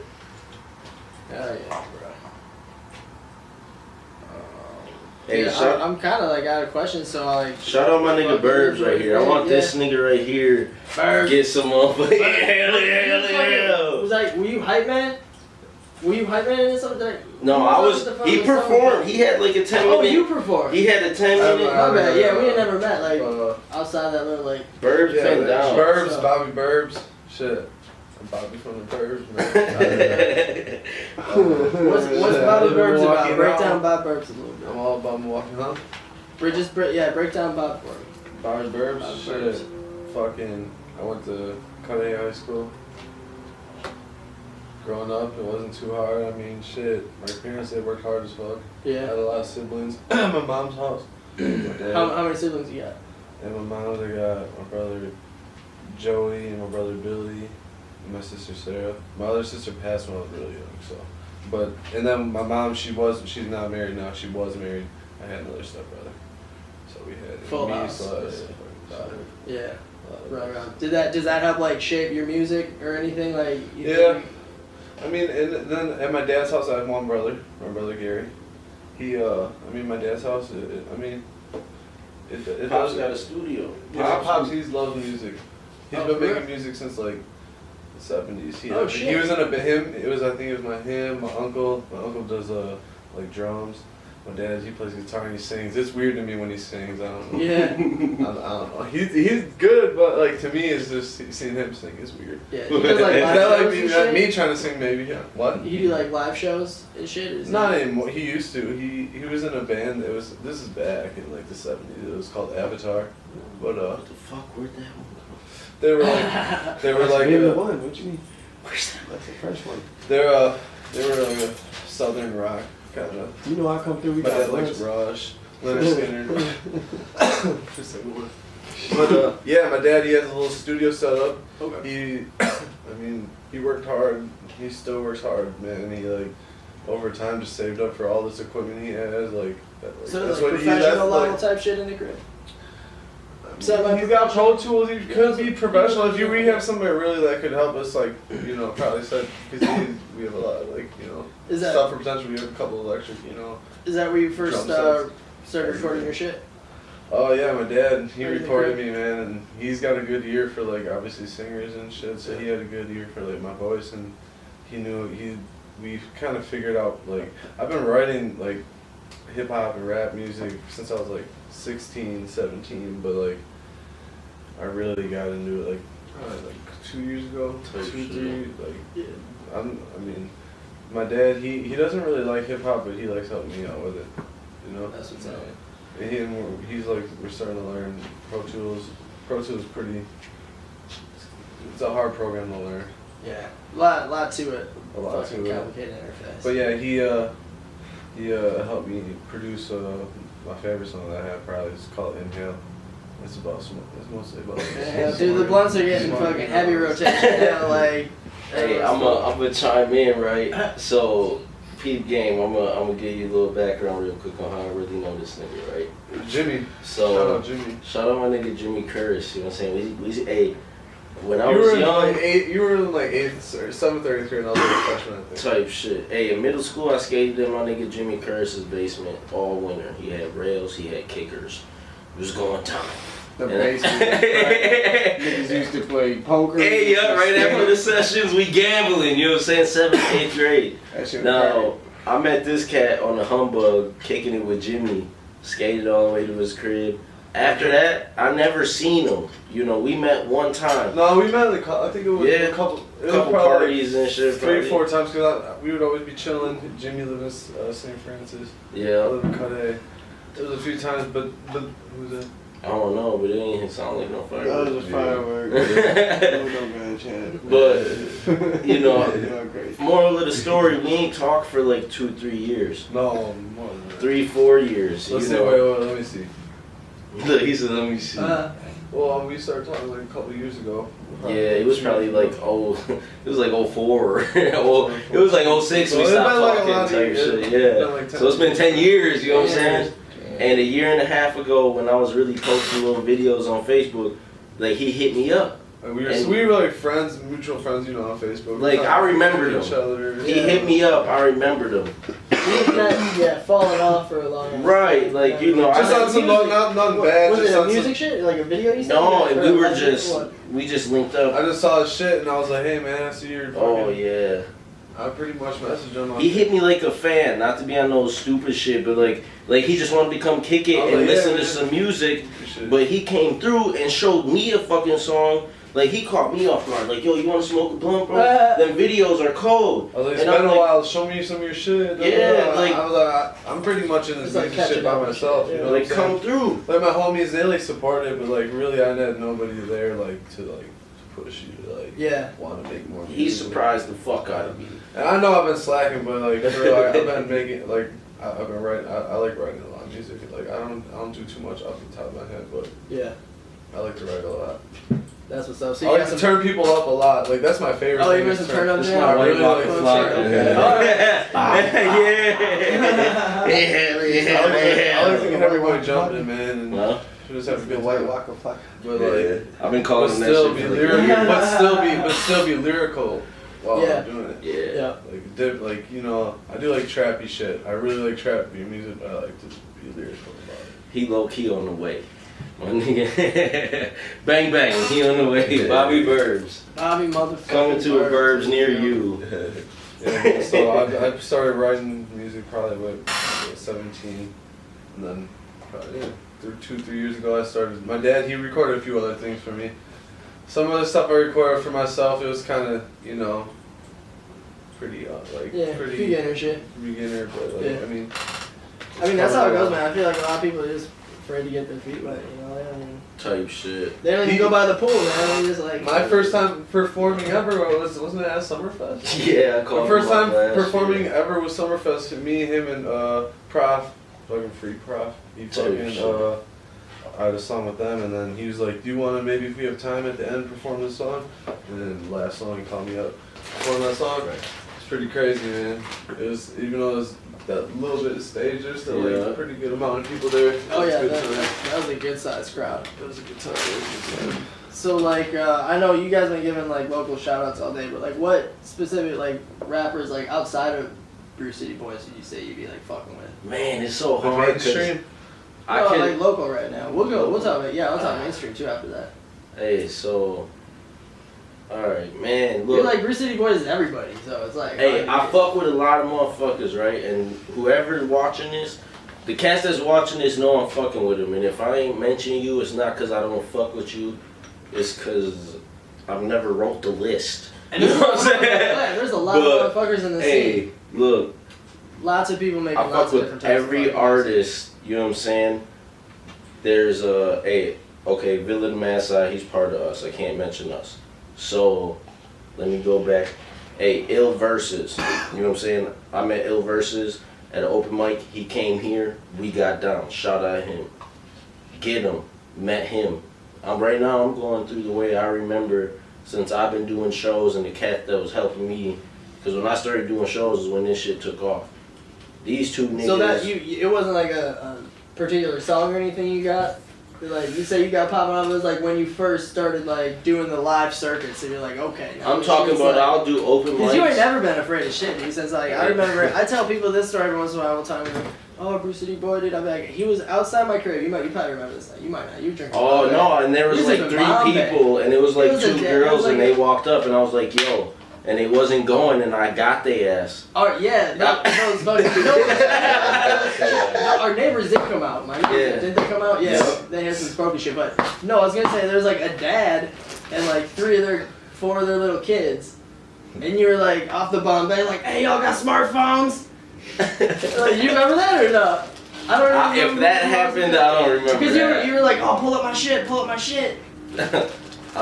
Hell yeah, bro. Hey, Yeah, shout, I'm kind of like out of questions, so I like. shout out my nigga Burbs right here. I want this nigga right here Bird. get some motherfucking hell Was like, were you hype man? Were you hype man in something? No, I was. He performed. He had like a 10 minute. Oh, you performed. He had a 10-minute. My bad. Yeah, we had never met. Like Uh, outside that little like. Burbs yeah, been down. Burbs, So- Bobby Burbs. Shit. I'm Bobby from the Burbs, man. What's Bob Burbs about? Walking Break out. down Bob Burbs a little bit. I'm all about Milwaukee, huh? Break down Bob for me. Bobby Burbs. Bobby Shit. Burbs. Fucking. I went to Cudahy High School. Growing up, it wasn't too hard. I mean, shit. My parents, they worked hard as fuck. I Yeah. had a lot of siblings. My mom's house. My dad. How many siblings you got? And my mom's, I got my brother Joey and my brother Billy and my sister Sarah. My other sister passed when I was really young, so. But, and then my mom, she's not married now. She was married. I had another stepbrother. So we had Full me, house. so I had daughter. Yeah. A lot of Right, brothers. right. Does that help like shape your music or anything like? You Yeah. think- I mean, and then at my dad's house, I have one brother, my brother Gary. My dad's house, I mean, It Pop's does. got a studio. Pops, he loves music. He's Oh, been really? making music since like the 70s. He, Oh, he shit. was in a him. It was I think it was my uncle. My uncle does like drums. My dad, he plays guitar and he sings. It's weird to me when he sings. I don't know. Yeah. I don't know. He's good, but like to me, it's just seeing him sing is weird. Yeah. He does like Is live that like shows me, and shit? me trying to sing? Maybe. Yeah. What? You do like live shows and shit? Or is Not he- anymore. He used to. He was in a band. This is back in like the 70s. It was called Avatar. But What the fuck? Where'd that one go? they were like one. What you mean? Where's that? That's the French one. they were like a southern rock kind of. You know I come through. We My got dad likes lunch. Rush, Leonard Skinner. But yeah, my dad, he has a little studio set up. Okay. He worked hard. He still works hard, man. He like over time just saved up for all this equipment he has. So that's like what professional level like. type shit in the crib? He's got Pro Tools. He could be professional. If we have somebody really that could help us, like probably set because we have a lot of Is that stuff for potential. We have a couple of electric, is that where you first Drum started recording your shit? Oh yeah, my dad, he Right in the recorded crib. me, man, and he's got a good ear for like obviously singers and shit. So he had a good ear for like my voice, and we kind of figured out like I've been writing like hip hop and rap music since I was like 16, 17, but like I really got into it like probably like 2 years ago, Type 2, shit. 3, like Yeah. my dad, he doesn't really like hip hop, but he likes helping me out with it, That's what's up. And he's like, we're starting to learn Pro Tools. Pro Tools is pretty, it's a hard program to learn. Yeah. Lot to it. A lot Fucking to it. complicated interface. But yeah, he helped me produce my favorite song that I have probably. It's called Inhale. It's about smoke. It's mostly about Yeah, dude, the blunts are getting fucking heavy rotation now. Like, Hey, I'm gonna chime in, right? So, peep game. I'm gonna give you a little background real quick on how I really know this nigga, right? Jimmy. So, Shout out Jimmy. shout out my nigga Jimmy Curtis. You know what I'm saying? Hey, when I You was were in young, like you were in like 8th or 7th or 8th grade, and I was like a freshman, I think. type shit. Hey, in middle school, I skated in my nigga Jimmy Curtis's basement all winter. He had rails, he had kickers. It was going down. The And- basement. Right? Niggas used to play poker. Hey, yeah, right after the sessions, we gambling. You know what I'm saying? 7th, 8th grade. That shit was Now, I met this cat on the humbug, kicking it with Jimmy. Skated all the way to his crib. After that, I never seen him. We met one time. No, we met like I think it was Yeah, a couple. It was Couple probably parties and shit. 3 or probably. 4 times because we would always be chilling. Jimmy lived in St. Francis. I Yeah, lived in Cudahy. There was a few times, but who's that? I don't know, but it ain't sound like no That fireworks. was a firework. There was no gun chat. But, Yeah, great. moral of the story, we ain't talked for like 2-3 years. No, more than that. 3-4 years. Let's you see. know. Wait, let me see. Look, he said, let me see. Well, we started talking like a couple years ago. Yeah, it was probably like it was like 04. It was like 06 So we it's stopped been like a talking lot of type years. shit. It's Yeah. been like 10 So it's been 10 years, you know what I'm saying? Yeah. And a year and a half ago when I was really posting little videos on Facebook, like he hit me up. And we And- were like friends, mutual friends, on Facebook. Like, I remember each them. other. He hit me up, I remembered him. Yeah, falling off for a long time. Right, like, I Just on some nothing bad. Was just it a on some- music shit? Like a video you said? No, Yeah, and or we a were legend? just What? we just linked up. I just saw his shit and I was like, hey man, I see your. Oh fucking-" yeah. I pretty much messaged him. On He hit me like a fan, not to be on no stupid shit, but like he just wanted to come kick it I was and like, yeah, listen to man. some music. You should- But he came through and showed me a fucking song. Like he caught me off guard. Like, yo, you want to smoke a blunt, bro? Them videos are cold. I was like, it's And been I'm a like- while. Show me some of your shit. Yeah, like- I was like, I'm pretty much in this It's like music shit catching by up and myself. shit, You yeah. know, Like what I'm come through. saying? Like my homies, they like support it, but like really, I had nobody there like to push you to like Yeah. want to make more. He music. surprised the fuck out of me. And I know I've been slacking, but like for real, I've been making like I've been writing. I like writing a lot of music. Like I don't do too much off the top of my head, but Yeah. I like to write a lot. That's what's up. So I you like got to some. turn people up a lot. Like that's my favorite. Oh, you thing guys is to turn up It's there? my I white really rock like and to fly. turn- Yeah. I like to get everybody jumping, man, and Well, we just have a good white time. Waka Flocka. But like, I've been but calling him that still shit be for like lyrical. years. But still be lyrical while Yeah. I'm doing it. Yeah. Yeah. Like I do like trappy shit. I really like trappy music, but I like to be lyrical about it. He low key on the way. My nigga, bang bang, he on the way. Bobby Burbs, Bobby motherfucker. coming to a Burbs near you. Yeah, so I started writing music probably about 17, and then probably 2-3 years ago I started. My dad, he recorded a few other things for me. Some of the stuff I recorded for myself, it was kind of, you know, pretty pretty beginner shit. beginner, but like, Yeah. I mean that's how it goes, man. I feel like a lot of people are just afraid to get their feet wet, you know. Type shit. They don't even go by the pool, man. They just like. my first time performing ever wasn't it at Summerfest? Yeah, I called My first him up time last performing year. ever was Summerfest. Me, him, and Prof, fucking free Prof. He fucking I had a song with them, and then he was like, "Do you want to maybe if we have time at the end perform this song?" And then last song he called me up, perform that song. It's pretty crazy, man. It was even though it was that little bit of stage, there's still like a pretty good amount of people there. Oh yeah, It's good that was a good sized crowd. It was a good time. It was a good time. So like, I know you guys been giving like local shout outs all day, but like what specific like rappers like outside of Brew City Boys did you say you'd be like fucking with? Man, it's so The hard 'cause mainstream. I No, can. like local right now. We'll talk about I'll talk mainstream too after that. Hey, so. Alright, man, You're look. like Brew City Boys is everybody, so it's like. Hey, I fuck with a lot of motherfuckers, right? And whoever's watching this, the cats that's watching this know I'm fucking with them. And if I ain't mentioning you, it's not because I don't fuck with you. It's because I've never wrote the list. And You know what I'm saying? There's a lot of motherfuckers in the Hey, scene. look, Lots of people making I lots fuck of with different types every of artist, you know what I'm saying? There's okay, Villa the Masai, he's part of us. I can't mention us. So, let me go back. Hey, Ill Versus, you know what I'm saying? I met Ill Versus at an open mic. He came here, we got down. Shout out him. Get him, met him. Right now, I'm going through the way I remember since I've been doing shows, and the cat that was helping me. Because when I started doing shows is when this shit took off. These two niggas. So that it wasn't like a particular song or anything you got? Like you say you got popping off, it was like when you first started like doing the live circuit, so you're like, okay. I'm talking about like, I'll do open mics. Because you ain't never been afraid of shit, dude. Since like, I remember, I tell people this story every once in a while all the time. Like, oh, Brew City Boy, dude. I'm like, he was outside my crib. You probably remember this. Like, you might not. You drink. Oh no, and there was like 3 people, and it was like 2 girls, and they walked up, and I was like, yo. And it wasn't going, and I got their ass. Oh yeah, that was funny. Our neighbors did come out, Mike. Yeah. Did they come out? Yeah, Yep. they had some spooky shit. But no, I was gonna say there's like a dad and like 4 of their little kids, and you were like off the Bombay, like, hey, y'all got smartphones? Like, you remember that or not? I don't remember. If that happened, I don't remember. Because you were like, oh, pull up my shit. I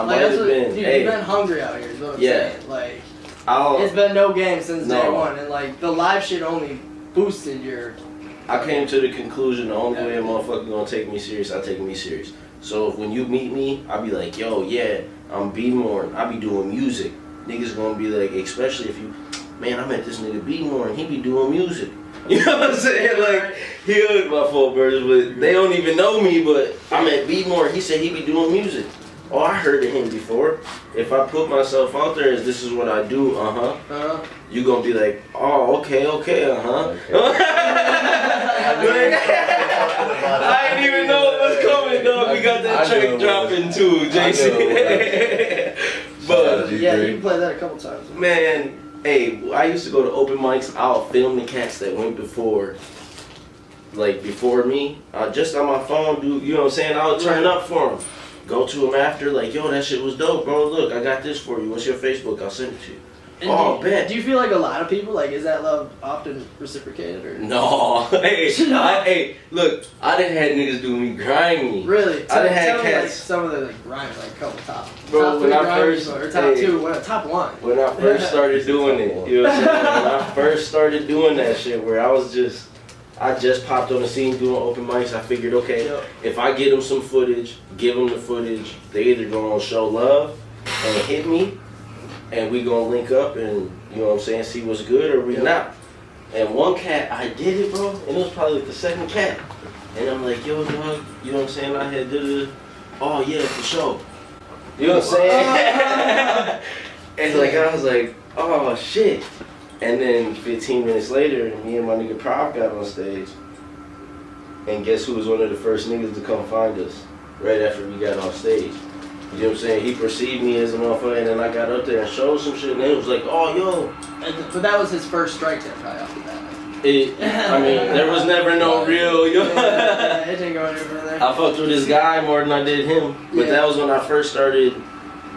might have been. Dude, Hey, you've been hungry out here. Is what I'm saying. Like. It's been no game since day one, and like the live shit only boosted your. I came to the conclusion the only way a motherfucker gonna take me serious, I take me serious. So if when you meet me, I'll be like, yo, yeah, I'm BMORN, I be doing music. Niggas gonna be like, especially if you, man, I met this nigga BMORN, he be doing music. You know what I'm saying? Like, he hood my 4 birds, but they don't even know me, but I met BMORN, he said he be doing music. Oh, I heard of him before. If I put myself out there as this is what I do, you gonna be like, oh, okay, Okay. I didn't even know it was coming, dog. We got that track dropping too, JC. But yeah, you played that a couple times. man, hey, I used to go to open mics. I'll film the cats that went before. Like before me, just on my phone, dude. You know what I'm saying? I'll turn up for them. Go to them after, like, yo, that shit was dope, bro. Look, I got this for you. What's your Facebook? I'll send it to you. And bet. Do you feel like a lot of people, like, is that love often reciprocated? Or? No. Hey, look, I done had niggas do me grimy. Really? I done had tell me, like, cats. some of the, like, grimy, like, couple top. Bro, top when 3 I grimies, first. or top hey, 2, top 1. When I first started doing it, you know what I'm saying? When I first started doing that shit where I just popped on the scene doing open mics. I figured, okay, if I get them some footage, give them the footage, they either gonna show love and hit me, and we gonna link up and, you know what I'm saying, see what's good or we not. And one cat, I did it, bro, and it was probably like the 2nd cat. And I'm like, yo, dog, you know what I'm saying? I had oh yeah, for sure. You know what I'm saying? And like, I was like, oh shit. And then 15 minutes later, me and my nigga Prof got on stage. And guess who was one of the first niggas to come find us? right after we got off stage. You know what I'm saying? He perceived me as a motherfucker, and then I got up there and showed some shit, and it was like, oh, yo. But that was his first strike test right off the bat. I mean, there was never no real, yo. Yeah, it didn't go any further. I fucked with this guy more than I did him, but that was when I first started,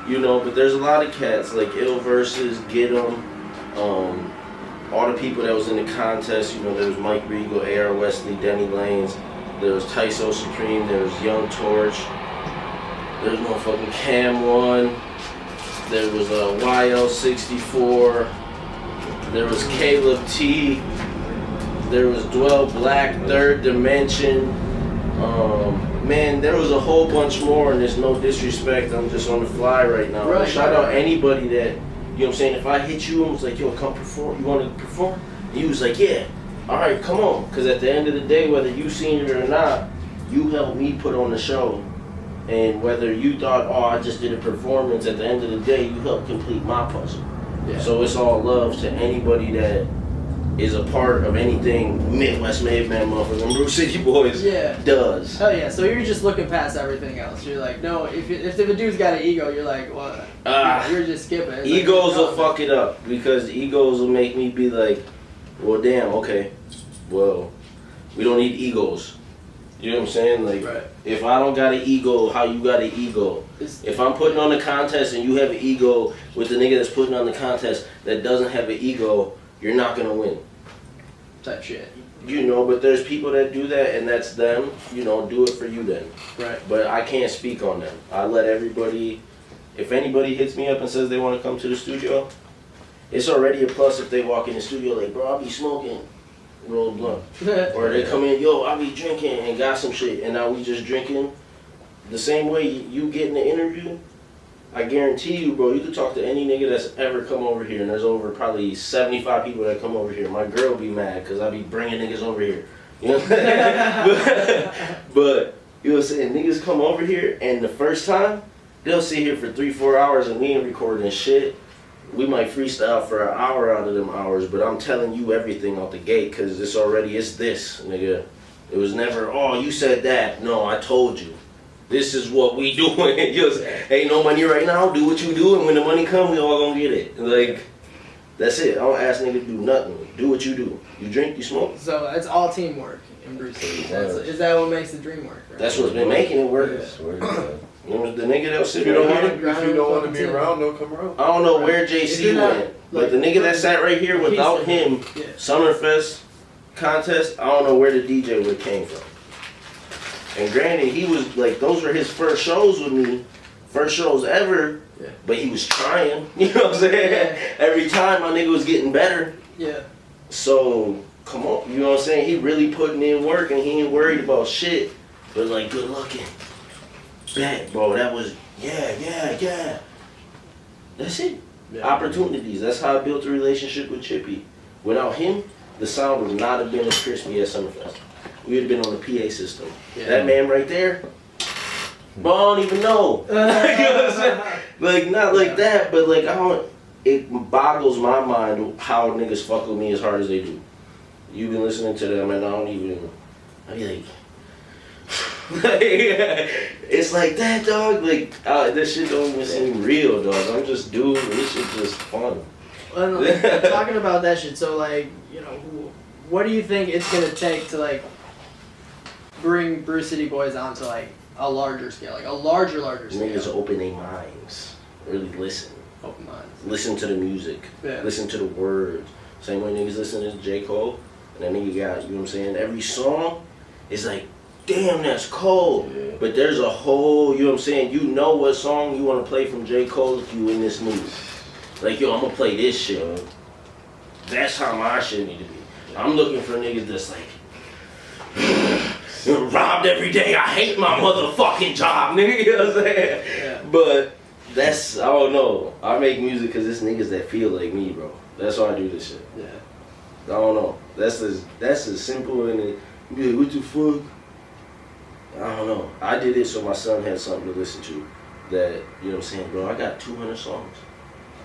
you know, but there's a lot of cats, like Ill Versus, Get 'em, all the people that was in the contest, you know, there was Mike Regal, A.R. Wesley, Denny Lanes, there was Tyso Supreme, there was Young Torch, there was motherfucking Cam One, there was YL64, there was Caleb T, there was Dwell Black, Third Dimension, man, there was a whole bunch more, and there's no disrespect, I'm just on the fly right now. Right, Shout out anybody that, you know what I'm saying, if I hit you and was like, yo, come perform, you want to perform? And you was like, yeah, alright, come on. Because at the end of the day, whether you seen it or not, you helped me put on the show. And whether you thought, oh, I just did a performance, at the end of the day, you helped complete my puzzle. Yeah. So it's all love to anybody that is a part of anything Midwest Made Man motherfucker, Brew City BOYZ does. Oh yeah, so you're just looking past everything else. You're like, no, if the dude's got an ego, you're like, what? You're just skipping. It's egos like, will fuck it up, because egos will make me be like, well, damn, okay, well, we don't need egos. You know what I'm saying? Like, if I don't got an ego, how you got an ego? If I'm putting on the contest and you have an ego with the nigga that's putting on the contest that doesn't have an ego, you're not gonna win. Type shit. You know, but there's people that do that, and that's them. You know, do it for you then. Right. But I can't speak on them. I let everybody, if anybody hits me up and says they want to come to the studio, it's already a plus if they walk in the studio like, bro, I'll be smoking, roll a blunt. Or they come in, yo, I'll be drinking and got some shit, and now we just drinking. The same way you get in the interview, I guarantee you, bro, you could talk to any nigga that's ever come over here, and there's over probably 75 people that come over here. My girl be mad because I be bringing niggas over here. You know what I'm saying? but, you know what I'm saying? Niggas come over here, and the first time, they'll sit here for 3-4 hours, and we ain't recording shit. We might freestyle for an hour out of them hours, but I'm telling you everything out the gate because it's this, nigga. It was never, oh, you said that. No, I told you. This is what we doing. Just, ain't no money right now, do what you do, and when the money come, we all gonna get it. Like, that's it. I don't ask nigga to do nothing. Do what you do. You drink, you smoke. So it's all teamwork in Brew City. Is that what makes the dream work? Right? That's what's been making it work. You know, the nigga that'll sit right here. If you don't want to be around, don't come around. I don't know where JC went, but the nigga that sat right here, without him, Summerfest contest, I don't know where the DJ would have came from. And granted, he was like, those were his first shows with me, first shows ever, but he was trying, you know what I'm saying? Every time my nigga was getting better. Yeah. So, come on, you know what I'm saying? He really putting in work and he ain't worried about shit, but like, good looking. Bad, bro, that was, yeah. That's it. Yeah. Opportunities, that's how I built a relationship with Chippy. Without him, the sound would not have been as crispy as Summerfest. We would have been on the PA system. Yeah. That man right there, bro, I don't even know. You know what I'm saying? Like, not like that, but like, it boggles my mind how niggas fuck with me as hard as they do. You've been listening to them and I be like, it's like that, dog. Like, this shit don't even seem real, dog. I'm just doing this shit just fun. Well, talking about that shit, so like, you know, what do you think it's gonna take to like bring Brew City BOYZ onto like a larger scale, like a larger scale? Niggas open their minds, really listen. Open minds. Listen to the music. Yeah. Listen to the words. Same way niggas listen to J. Cole, and then you got, you know what I'm saying? Every song is like, damn, that's cold. Yeah. But there's a whole, you know what I'm saying? You know what song you want to play from J. Cole if you in this mood. Like, yo, I'm gonna play this shit. That's how my shit need to be. I'm looking for niggas that's like, robbed every day. I hate my motherfucking job, nigga. You know what I'm saying? Yeah. But that's, I don't know. I make music because it's niggas that feel like me, bro. That's why I do this shit. Yeah. I don't know. That's as simple and it be like, what the fuck? I don't know. I did it so my son had something to listen to. That, you know what I'm saying, bro? I got 200 songs.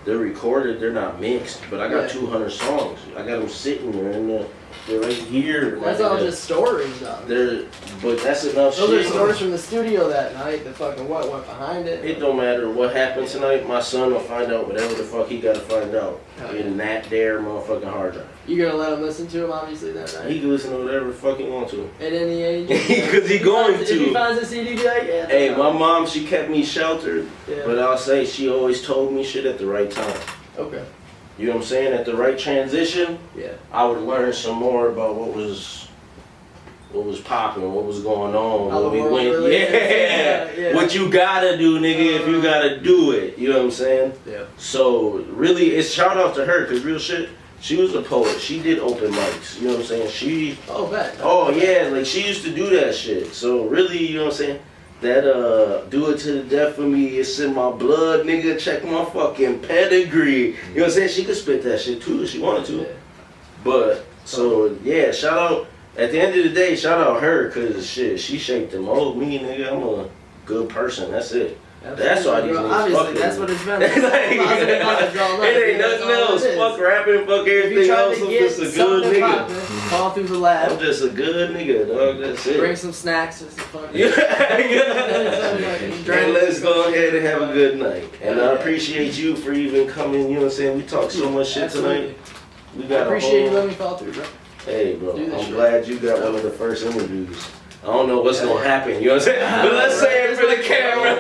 They're recorded, they're not mixed, but I got 200 songs. I got them sitting there They're right here. That's all just stories, though. But that's enough Those shit. are stories from the studio that night. The fucking what went behind it. It don't matter what happened tonight. My son will find out whatever the fuck he gotta find out in that there motherfucking hard drive. You gonna let him listen to him obviously that night? He can listen to whatever the fuck he want to. At any age? Because he going to. If he finds a CD, be like, yeah. Hey, my mom, she kept me sheltered. Yeah. But I'll say she always told me shit at the right time. Okay. You know what I'm saying? At the right transition, Yeah. I would learn some more about what was popping, what was going on, How what the we world went. really Yeah. is. Yeah. What you gotta do, nigga, if you gotta do it. You know what I'm saying? Yeah. So really, it's shout out to her, cause real shit, she was a poet. She did open mics. You know what I'm saying? Oh, bet. Oh yeah, like she used to do that shit. So really, you know what I'm saying? That do it to the death for me, it's in my blood, nigga. Check my fucking pedigree. You know what I'm saying? She could spit that shit too if she wanted to. Yeah. But so yeah, shout out. At the end of the day, shout out her, cause shit, she shaped the mold. Me, nigga, I'm a good person. That's it. That's why these niggas obviously, fucking that's me. what it's been. It ain't nothing else. Fuck rapping, fuck everything else. I'm just a good nigga. Call through the lab. I'm just a good nigga, dog. That's it. Bring some snacks and some fucking. Yeah. And let's go ahead and have a good night. And I appreciate you for even coming. You know what I'm saying? We talked so much shit tonight. We I got appreciate you letting me fall through, bro. Hey, bro. Do this I'm shit. glad you got one of the first interviews. I don't know what's gonna happen. You know what I'm saying? But let's say it for the camera.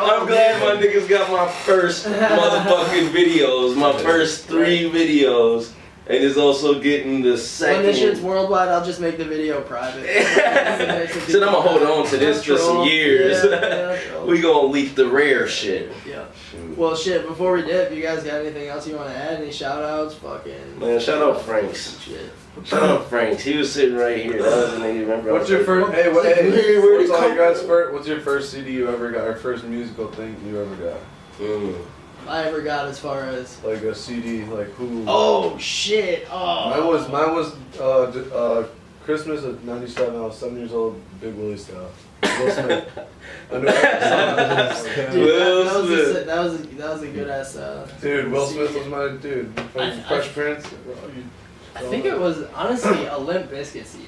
I'm glad my niggas got my first motherfucking videos, my first 3 videos, and is also getting the second. When this shit's worldwide, I'll just make the video private. So I'm gonna hold on to this for some years. Yeah, We gonna leak the rare shit. yeah. Well, shit, before we dip, you guys got anything else you want to add? Any shout outs? Fucking. Man, shout out Franks. Shit. Shout out Franks. He was sitting right here. That was the nigga. Remember? What's your first? Hey, what's all you guys' first? What's your first CD you ever got, or first musical thing you ever got? I ever got as far as. Like a CD, like who? Oh shit! Oh. Mine was Christmas of '97. I was 7 years old. Big Willie style. Will Smith. I knew every song. Dude, that was a good ass. Dude, Will Smith was my dude. Fucking Fresh Prince. I think it was honestly a Limp Bizkit CD.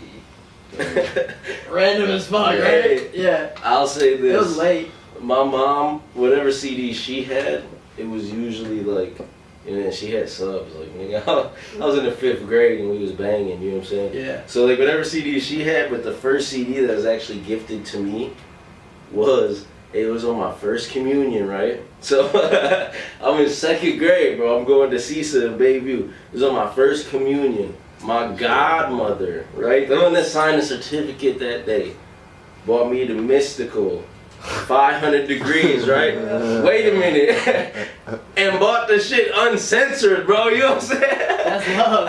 Random as fuck, Hey. right? Yeah. I'll say this. It was late. My mom, whatever CD she had, it was usually like, you know, she had subs. Like, nigga, I was in the 5th grade and we was banging, you know what I'm saying? Yeah. So, like, whatever CD she had, but the first CD that was actually gifted to me it was on my first communion, right? So, I'm in 2nd grade, bro. I'm going to CISA in Bayview. It was on my first communion. My godmother, right? The one that signed the certificate that day, bought me the Mystical 500 Degrees, right? Wait a minute. And bought the shit uncensored, bro. You know what I'm saying? That's love.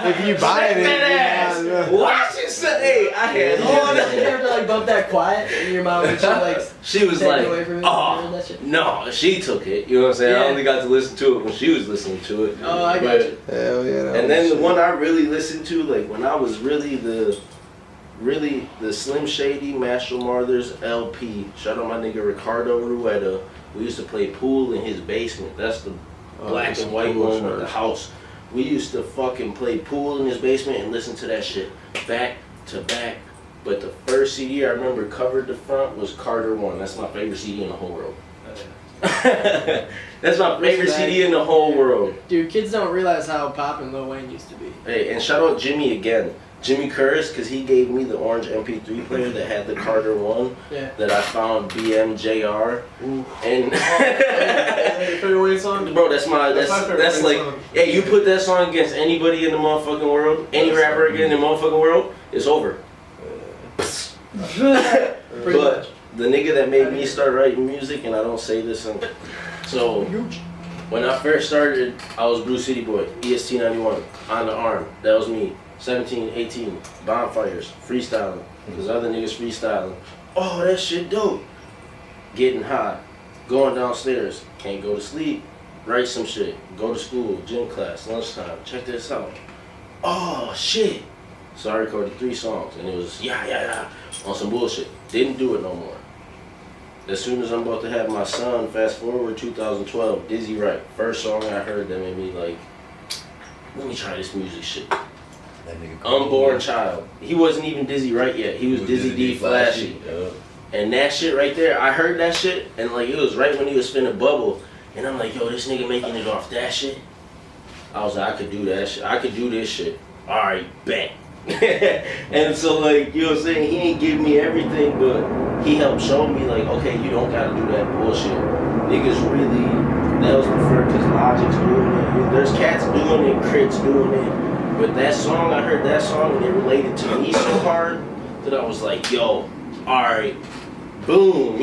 If you buy it, Ass. What you say? Hey, I had all You that. ever like bump that quiet and your mom would like She was take like, it away from you? oh, That shit? no, she took it. You know what I'm saying? I Yeah. only got to listen to it when she was listening to it. Oh, I got But- you. hell yeah. that And was then the shit. one I really listened to, like when I was really the Slim Shady Marshall Mathers LP. Shout out my nigga Ricardo Rueda. We used to play pool in his basement. That's the black and white one of the house. We used to fucking play pool in his basement and listen to that shit back to back. But the first CD I remember covered the front was Carter 1. That's my favorite CD in the whole world. That's my favorite CD in the whole world. Dude, kids don't realize how poppin' Lil Wayne used to be. Hey, and shout out Jimmy again. Jimmy Curtis, because he gave me the orange MP3 player that had the Carter 1 Yeah. that I found BMJR. And Favorite Wayne song? bro, that's my That's my favorite like song. hey, you put that song against anybody in the motherfucking world, any rapper again in the motherfucking world, it's over. Pretty But much. the nigga that made me start writing music, and I don't say this, so when I first started, I was Brew City Boy, EST 91, on the arm. That was me. 17, 18, bonfires, freestyling. Because other niggas freestyling. Oh, that shit dope. Getting high. Going downstairs. Can't go to sleep. Write some shit. Go to school, gym class, lunchtime. Check this out. Oh, shit. So I recorded 3 songs. And it was, yeah, on some bullshit. Didn't do it no more. As soon as I'm about to have my son, fast forward 2012, Dizzy Wright. First song I heard that made me like, let me try this music shit. That nigga Unborn child. He wasn't even Dizzy Right yet. He was Dizzy D Flashy. Yeah. And that shit right there, I heard that shit, and like it was right when he was finna bubble, and I'm like, yo, this nigga making it off that shit. I was like, I could do that shit. I could do this shit. All right, bet. And so like, you know what I'm saying? He ain't give me everything, but he helped show me like, okay, you don't gotta do that bullshit. Niggas really, that was preferred because Logic's doing it. There's cats doing it, Crits doing it. But that song, I heard that song and it related to me so hard that I was like, yo, alright, boom.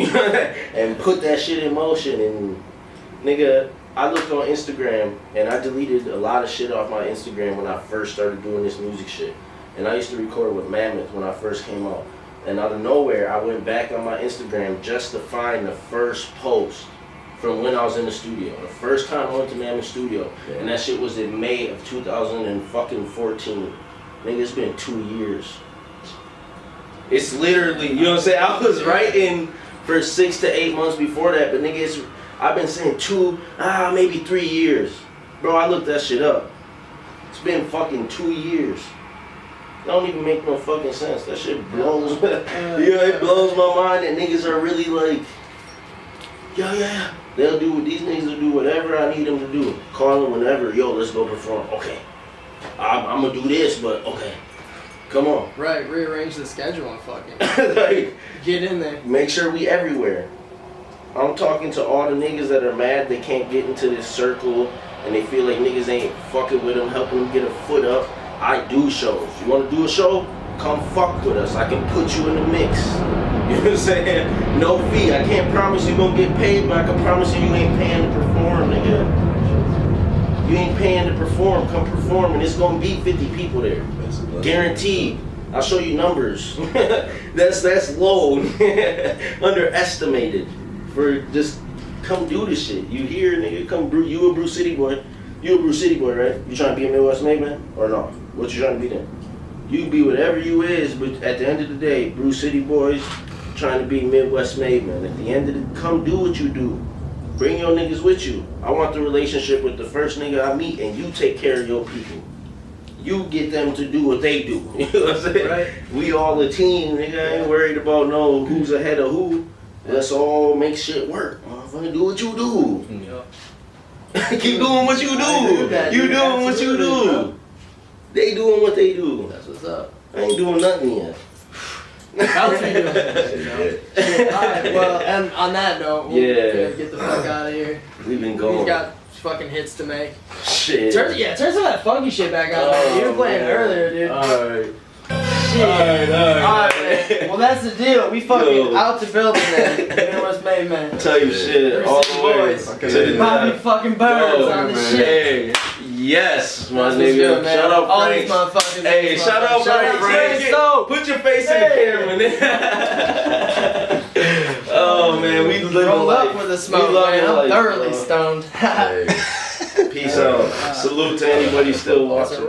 And put that shit in motion. And nigga, I looked on Instagram and I deleted a lot of shit off my Instagram when I first started doing this music shit. And I used to record with Mammoth when I first came out. And out of nowhere, I went back on my Instagram just to find the first post from when I was in the studio. The first time I went to Mammoth's studio. Yeah. And that shit was in May of 2014. Nigga, it's been 2 years. It's literally, you know what I'm saying? I was writing for 6 to 8 months before that, but nigga, I've been saying maybe 3 years. Bro, I looked that shit up. It's been fucking 2 years. That don't even make no fucking sense. That shit blows, it blows my mind that niggas are really like, yeah. They'll do, these niggas will do whatever I need them to do. Call them whenever, yo, let's go perform. Okay, I'm gonna do this, but okay, come on. Right, rearrange the schedule and fucking Like, get in there. make sure we everywhere. I'm talking to all the niggas that are mad they can't get into this circle and they feel like niggas ain't fucking with them, helping them get a foot up. I do shows. You wanna do a show? Come fuck with us. I can put you in the mix. You know what I'm saying? No fee. I can't promise you gonna get paid, but I can promise you ain't paying to perform, nigga. You ain't paying to perform. Come perform, and it's gonna be 50 people there. Guaranteed. I'll show you numbers. that's low. Underestimated. For just come do this shit. You here, nigga? Come brew. You a Brew City boy. You a Brew City boy, right? You trying to be a Midwest Made Man or no? What you trying to be then? You be whatever you is, but at the end of the day, Brew City boys trying to be Midwest Made Man. At the end of the, come do what you do. Bring your niggas with you. I want the relationship with the first nigga I meet, and you take care of your people. You get them to do what they do. You know what I'm saying? Right. We all a team, nigga. I ain't worried about no who's ahead of who. Let's all make shit work. Motherfucker, do what you do. Keep doing what you do. You doing what you do. They doing what they do. That's what's up. I ain't doing nothing yet. Alright, well, and on that note, we'll get the fuck out of here. We've been going. We've got fucking hits to make. Shit. Turn some of that funky shit back on. You were playing earlier, dude. Alright. Shit. Alright, man. Well, that's the deal. We fucking out the building then. Midwest Made Man. Tell you shit. All the boys. Bobby fucking Burns on the shit. Yes, my That's nigga. good, man. Shout out all Frank. these motherfuckers. Hey, shout out Frank. Put your face in the camera, nigga. Oh man, we live Roll life. up with a smoke, man. I'm thoroughly stoned. Peace out. Salute to anybody still watching.